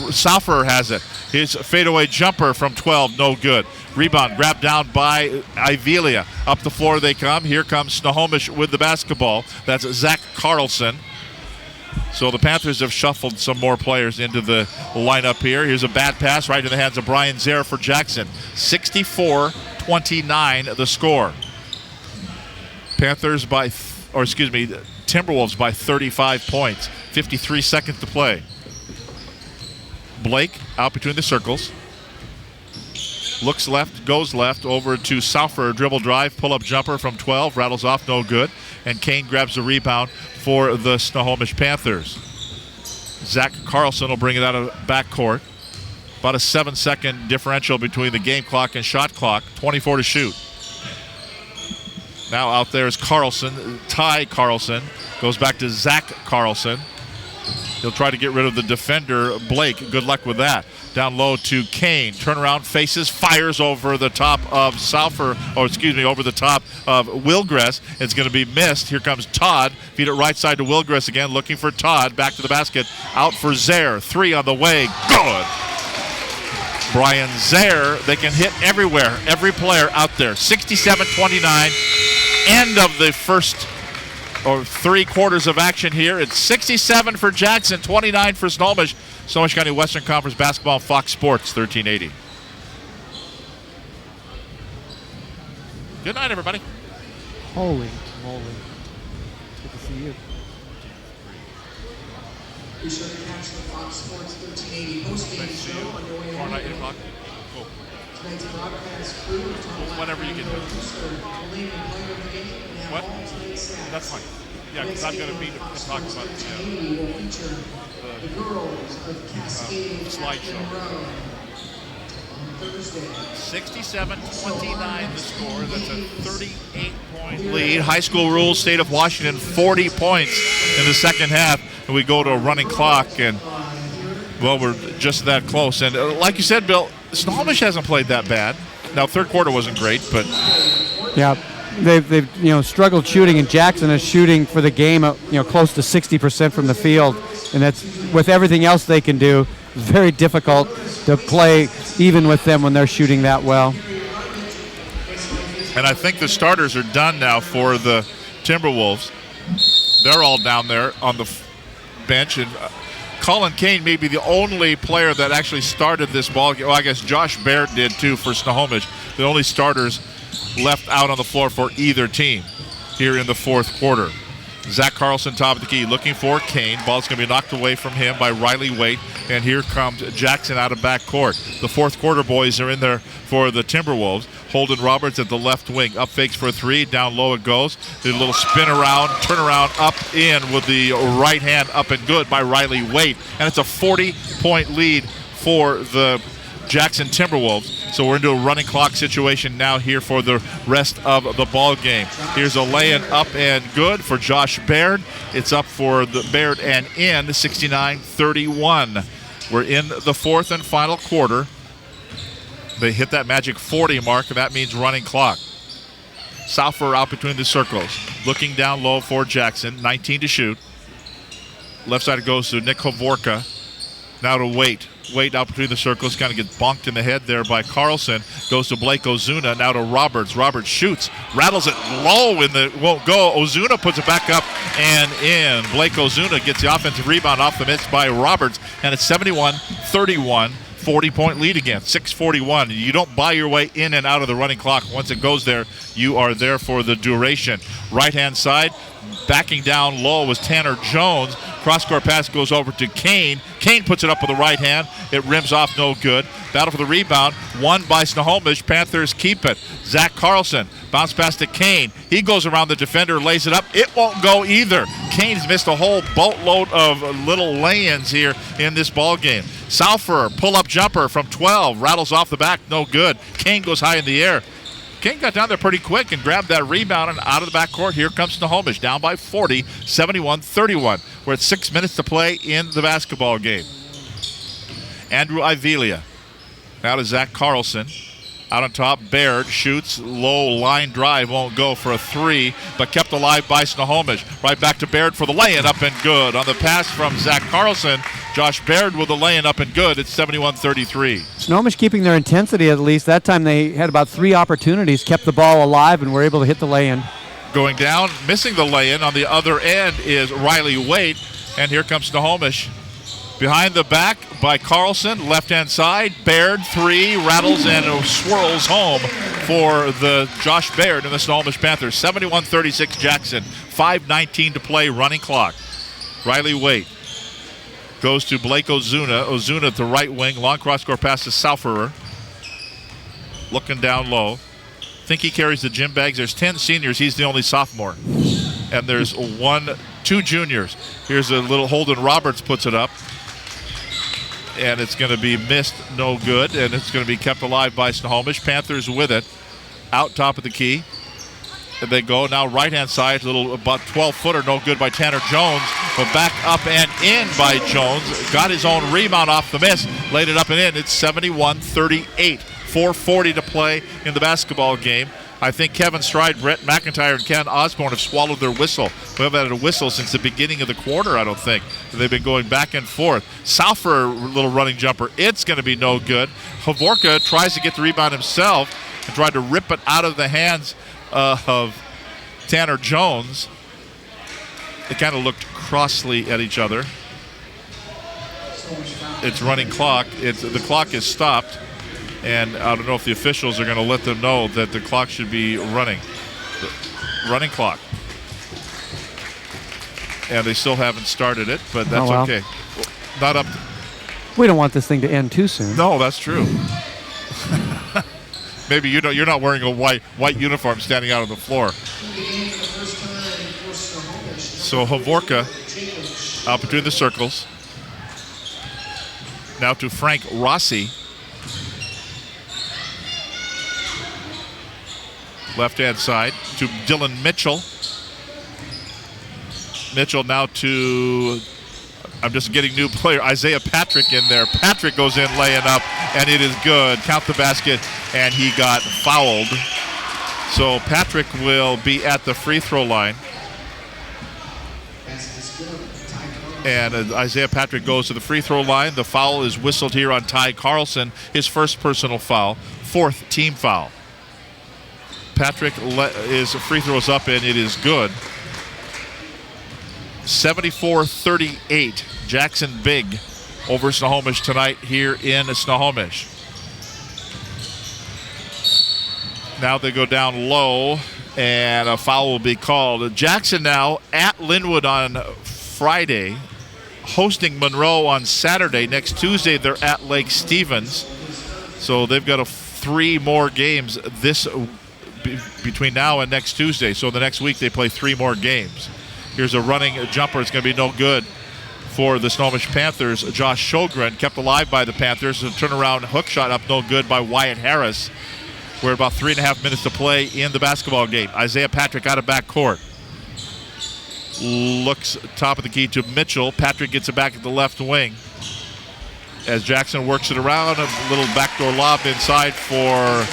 Speaker 4: Salfer has it. His fadeaway jumper from 12, no good. Rebound grabbed down by Ivelia. Up the floor they come. Here comes Snohomish with the basketball. That's Zach Carlson. So the Panthers have shuffled some more players into the lineup here. Here's a bad pass right in the hands of Brian Zaire for Jackson. 64-29 the score. Timberwolves by 35 points. 53 seconds to play. Blake out between the circles. Looks left, goes left, over to Salfer, dribble drive, pull-up jumper from 12, rattles off, no good. And Kane grabs the rebound for the Snohomish Panthers. Zach Carlson will bring it out of backcourt. About a 7-second differential between the game clock and shot clock. 24 to shoot. Now out there is Carlson. Ty Carlson goes back to Zach Carlson. He'll try to get rid of the defender, Blake. Good luck with that. Down low to Kane. Turnaround faces, fires over the top of over the top of Wilgress. It's going to be missed. Here comes Todd. Feed it right side to Wilgress again, looking for Todd. Back to the basket. Out for Zaire. 3 on the way. Good. Brian Zaire, they can hit everywhere. Every player out there. 67-29. End of the first 3 quarters of action here. It's 67 for Jackson, 29 for Snohomish. Snohomish County Western Conference Basketball on Fox Sports, 1380. Good night, everybody.
Speaker 1: Holy moly. Good to see you.
Speaker 3: Be sure to catch the Fox Sports 1380 post-game show on your way
Speaker 4: Tomorrow night, 8
Speaker 3: home.
Speaker 4: o'clock. Cool.
Speaker 3: Tonight's broadcast crew, Tom
Speaker 4: Whenever you get there.
Speaker 3: Kusler, the leading player of the game, and have
Speaker 4: What?
Speaker 3: all tonight's stats.
Speaker 4: That's fine. Yeah, because I'm going to meet and talk about the
Speaker 3: will feature the girls of Cascade
Speaker 4: slideshow.
Speaker 3: Monroe on Thursday.
Speaker 4: 67-29 the score. That's a 38-point lead. High school rules, state of Washington, 40 points in the second half. And we go to a running clock, and, well, we're just that close. And like you said, Bill, Snohomish hasn't played that bad. Now, third quarter wasn't great, but...
Speaker 1: Yeah, they've struggled shooting, and Jackson is shooting for the game close to 60% from the field, and that's with everything else they can do. Very difficult to play even with them when they're shooting that well.
Speaker 4: And I think the starters are done now for the Timberwolves. They're all down there on the bench, and Colin Kane may be the only player that actually started this ball game. Well, I guess Josh Baird did too for Snohomish. The only starters left out on the floor for either team here in the fourth quarter. Zach Carlson, top of the key, looking for Kane. Ball's going to be knocked away from him by Riley Waite, and here comes Jackson out of backcourt. The fourth quarter boys are in there for the Timberwolves. Holden Roberts at the left wing. Up fakes for 3. Down low it goes. Did a little spin around, turn around, up in with the right hand up and good by Riley Waite. And it's a 40-point lead for the Jackson Timberwolves. So we're into a running clock situation now here for the rest of the ball game. Here's a lay-in up and good for Josh Baird. It's up for the Baird and in, 69-31. We're in the fourth and final quarter. They hit that magic 40 mark, and that means running clock. Souther out between the circles. Looking down low for Jackson, 19 to shoot. Left side it goes to Nick Hovorka. Now to Waite. Waite out between the circles, kind of gets bonked in the head there by Carlson. Goes to Blake Ozuna, now to Roberts. Roberts shoots, rattles it low won't go. Ozuna puts it back up and in. Blake Ozuna gets the offensive rebound off the miss by Roberts, and it's 71-31. 40-point lead again, 6:41. You don't buy your way in and out of the running clock. Once it goes there, you are there for the duration. Right-hand side, backing down low was Tanner Jones. Cross-court pass goes over to Kane. Kane puts it up with the right hand. It rims off, no good. Battle for the rebound, won by Snohomish. Panthers keep it. Zach Carlson, bounce pass to Kane. He goes around the defender, lays it up. It won't go either. Kane's missed a whole boatload of little lay-ins here in this ball game. Souther, pull-up jumper from 12, rattles off the back, no good. Kane goes high in the air. Kane got down there pretty quick and grabbed that rebound, and out of the backcourt, here comes Snohomish, down by 40, 71-31. We're at 6 minutes to play in the basketball game. Andrew Ivelia, now to Zach Carlson. Out on top, Baird shoots, low line drive, won't go for a 3, but kept alive by Snohomish. Right back to Baird for the lay-in, up and good. On the pass from Zach Carlson, Josh Baird with the lay-in, up and good. It's 71-33.
Speaker 1: Snohomish keeping their intensity at least. That time they had about 3 opportunities, kept the ball alive, and were able to hit the lay-in.
Speaker 4: Going down, missing the lay-in on the other end is Riley Waite, and here comes Snohomish. Behind the back by Carlson, left-hand side. Baird, 3, rattles and swirls home for the Josh Baird and the Snohomish Panthers. 71-36 Jackson, 5:19 to play, running clock. Riley Waite goes to Blake Ozuna. Ozuna at the right wing, long cross-court pass to Souther. Looking down low. Think he carries the gym bags. There's 10 seniors. He's the only sophomore. And there's 2 juniors. Here's a little Holden Roberts puts it up. and it's going to be missed, no good, and it's going to be kept alive by Snohomish. Panthers with it, out top of the key. And they go now right-hand side, little about 12-footer, no good by Tanner Jones, but back up and in by Jones. Got his own rebound off the miss, laid it up and in. It's 71-38, 4:40 to play in the basketball game. I think Kevin Stride, Brett McIntyre, and Ken Osborne have swallowed their whistle. We haven't had a whistle since the beginning of the quarter, I don't think. They've been going back and forth. South for a little running jumper. It's going to be no good. Havorka tries to get the rebound himself and tried to rip it out of the hands of Tanner Jones. They kind of looked crossly at each other. It's running clock. The clock is stopped. And I don't know if the officials are going to let them know that the clock should be running. Running clock. And they still haven't started it, but that's okay. Not up.
Speaker 1: We don't want this thing to end too soon.
Speaker 4: No, that's true. Maybe you're not wearing a white uniform standing out on the floor. So Havorka out between the circles. Now to Frank Rossi. Left-hand side to Dylan Mitchell. Mitchell now to, I'm just getting new player, Isaiah Patrick in there. Patrick goes in laying up, and it is good. Count the basket, and he got fouled. So Patrick will be at the free throw line. And Isaiah Patrick goes to the free throw line. The foul is whistled here on Ty Carlson, his first personal foul, 4th team foul. Patrick his free throws up, and it is good. 74-38, Jackson big over Snohomish tonight here in Snohomish. Now they go down low, and a foul will be called. Jackson now at Linwood on Friday, hosting Monroe on Saturday. Next Tuesday, they're at Lake Stevens. So they've got 3 more games between now and next Tuesday. So the next week they play 3 more games. Here's a running jumper. It's going to be no good for the Snohomish Panthers. Josh Sjogren kept alive by the Panthers. A turnaround hook shot up no good by Wyatt Harris. We're about 3.5 minutes to play in the basketball game. Isaiah Patrick out of backcourt. Looks top of the key to Mitchell. Patrick gets it back at the left wing. As Jackson works it around, a little backdoor lob inside for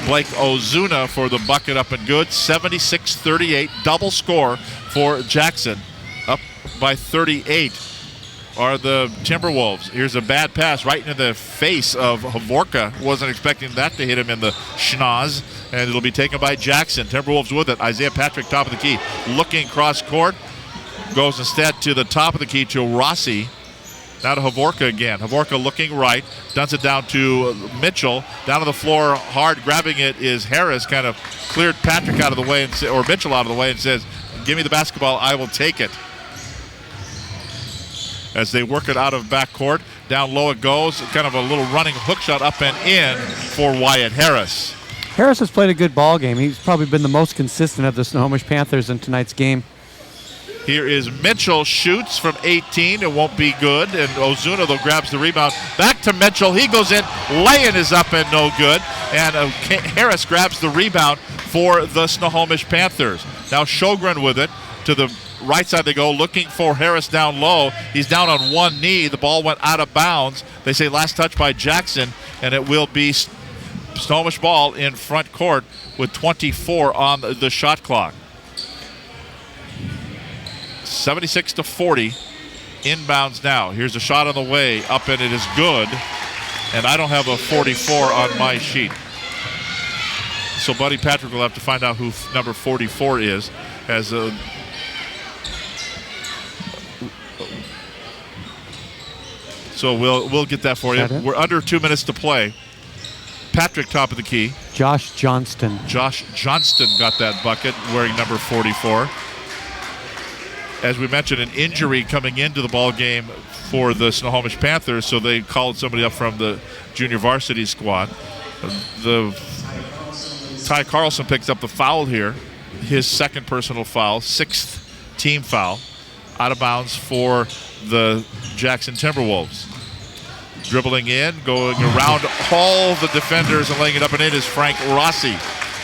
Speaker 4: Blake Ozuna for the bucket up and good. 76-38, double score for Jackson. Up by 38 are the Timberwolves. Here's a bad pass right into the face of Havorka. Wasn't expecting that to hit him in the schnoz, and it'll be taken by Jackson. Timberwolves with it. Isaiah Patrick top of the key. Looking cross court. Goes instead to the top of the key to Rossi. Now to Havorka again. Havorka looking right. Dumps it down to Mitchell. Down to the floor hard. Grabbing it is Harris. Kind of cleared Patrick out of the way, or Mitchell out of the way, and says, give me the basketball, I will take it. As they work it out of backcourt. Down low it goes. Kind of a little running hook shot up and in for Wyatt Harris.
Speaker 1: Harris has played a good ball game. He's probably been the most consistent of the Snohomish Panthers in tonight's game.
Speaker 4: Here is Mitchell, shoots from 18. It won't be good. And Ozuna, though, grabs the rebound. Back to Mitchell. He goes in. Laying is up and no good. And Harris grabs the rebound for the Snohomish Panthers. Now Sjogren with it. To the right side they go, looking for Harris down low. He's down on one knee. The ball went out of bounds. They say last touch by Jackson, and it will be Snohomish ball in front court with 24 on the shot clock. 76-40, inbounds now. Here's a shot on the way, up and it is good. And I don't have a 44 on my sheet. So Buddy Patrick will have to find out who number 44 is. As so we'll get that for you. We're under 2 minutes to play. Patrick top of the key.
Speaker 1: Josh Johnston.
Speaker 4: Josh Johnston got that bucket, wearing number 44. As we mentioned, an injury coming into the ball game for the Snohomish Panthers, so they called somebody up from the junior varsity squad. Ty Carlson picks up the foul here, his second personal foul, 6th team foul, out of bounds for the Jackson Timberwolves. Dribbling in, going around all the defenders and laying it up and in is Frank Rossi.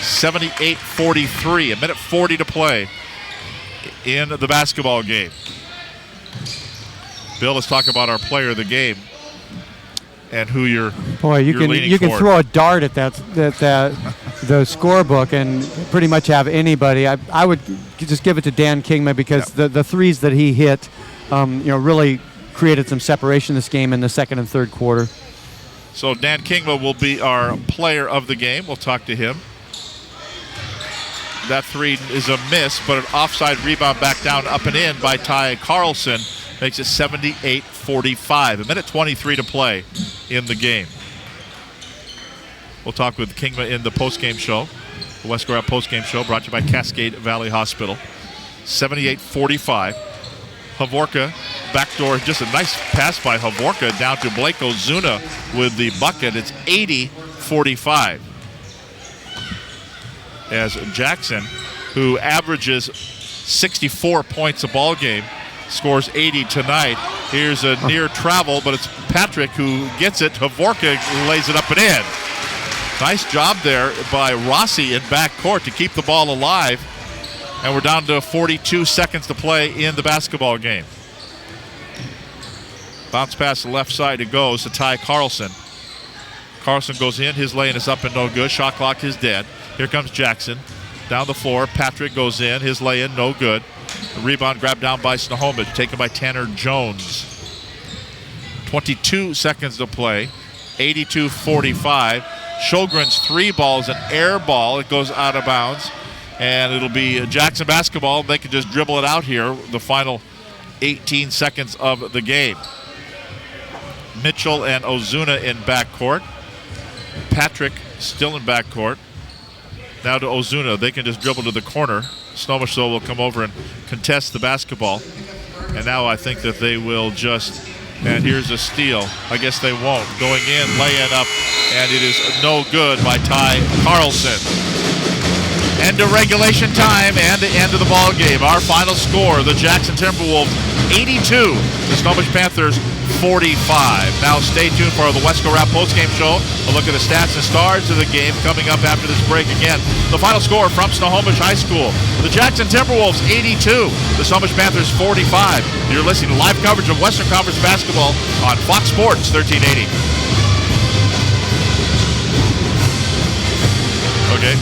Speaker 4: 78-43, a minute 40 to play in the basketball game. Bill, let's talk about our player of the game and who you're
Speaker 1: you can throw a dart at the scorebook and pretty much have anybody. I would just give it to Dan Kingma because the threes that he hit, really created some separation in this game in the second and third quarter.
Speaker 4: So Dan Kingma will be our player of the game. We'll talk to him. That three is a miss, but an offside rebound back down, up and in by Ty Carlson. Makes it 78-45. A minute 23 to play in the game. We'll talk with Kingma in the postgame show. The Wesco Rap postgame show brought to you by Cascade Valley Hospital. 78-45. Havorka, backdoor, just a nice pass by Havorka down to Blake Ozuna with the bucket. It's 80-45. As Jackson, who averages 64 points a ball game, scores 80 tonight. Here's a near travel, but it's Patrick who gets it. Havorka lays it up and in. Nice job there by Rossi in backcourt to keep the ball alive. And we're down to 42 seconds to play in the basketball game. Bounce pass the left side, it goes to Ty Carlson. Carlson goes in, his lane is up and no good. Shot clock is dead. Here comes Jackson. Down the floor, Patrick goes in, his lay-in, no good. The rebound grabbed down by Snohomish, taken by Tanner Jones. 22 seconds to play, 82-45. Sjogren's three ball is an air ball. It goes out of bounds. And it'll be Jackson basketball. They can just dribble it out here, the final 18 seconds of the game. Mitchell and Ozuna in backcourt. Patrick still in backcourt. Now to Ozuna. They can just dribble to the corner. Snohomish will come over and contest the basketball. And now I think that they will just, and here's a steal. I guess they won't. Going in, laying up, and it is no good by Ty Carlson. End of regulation time and the end of the ball game. Our final score, the Jackson Timberwolves 82, the Snohomish Panthers 45. Now stay tuned for the Wesco Rap postgame show. A look at the stats and stars of the game coming up after this break again. The final score from Snohomish High School, the Jackson Timberwolves 82, the Snohomish Panthers 45. You're listening to live coverage of Western Conference basketball on Fox Sports 1380. Okay.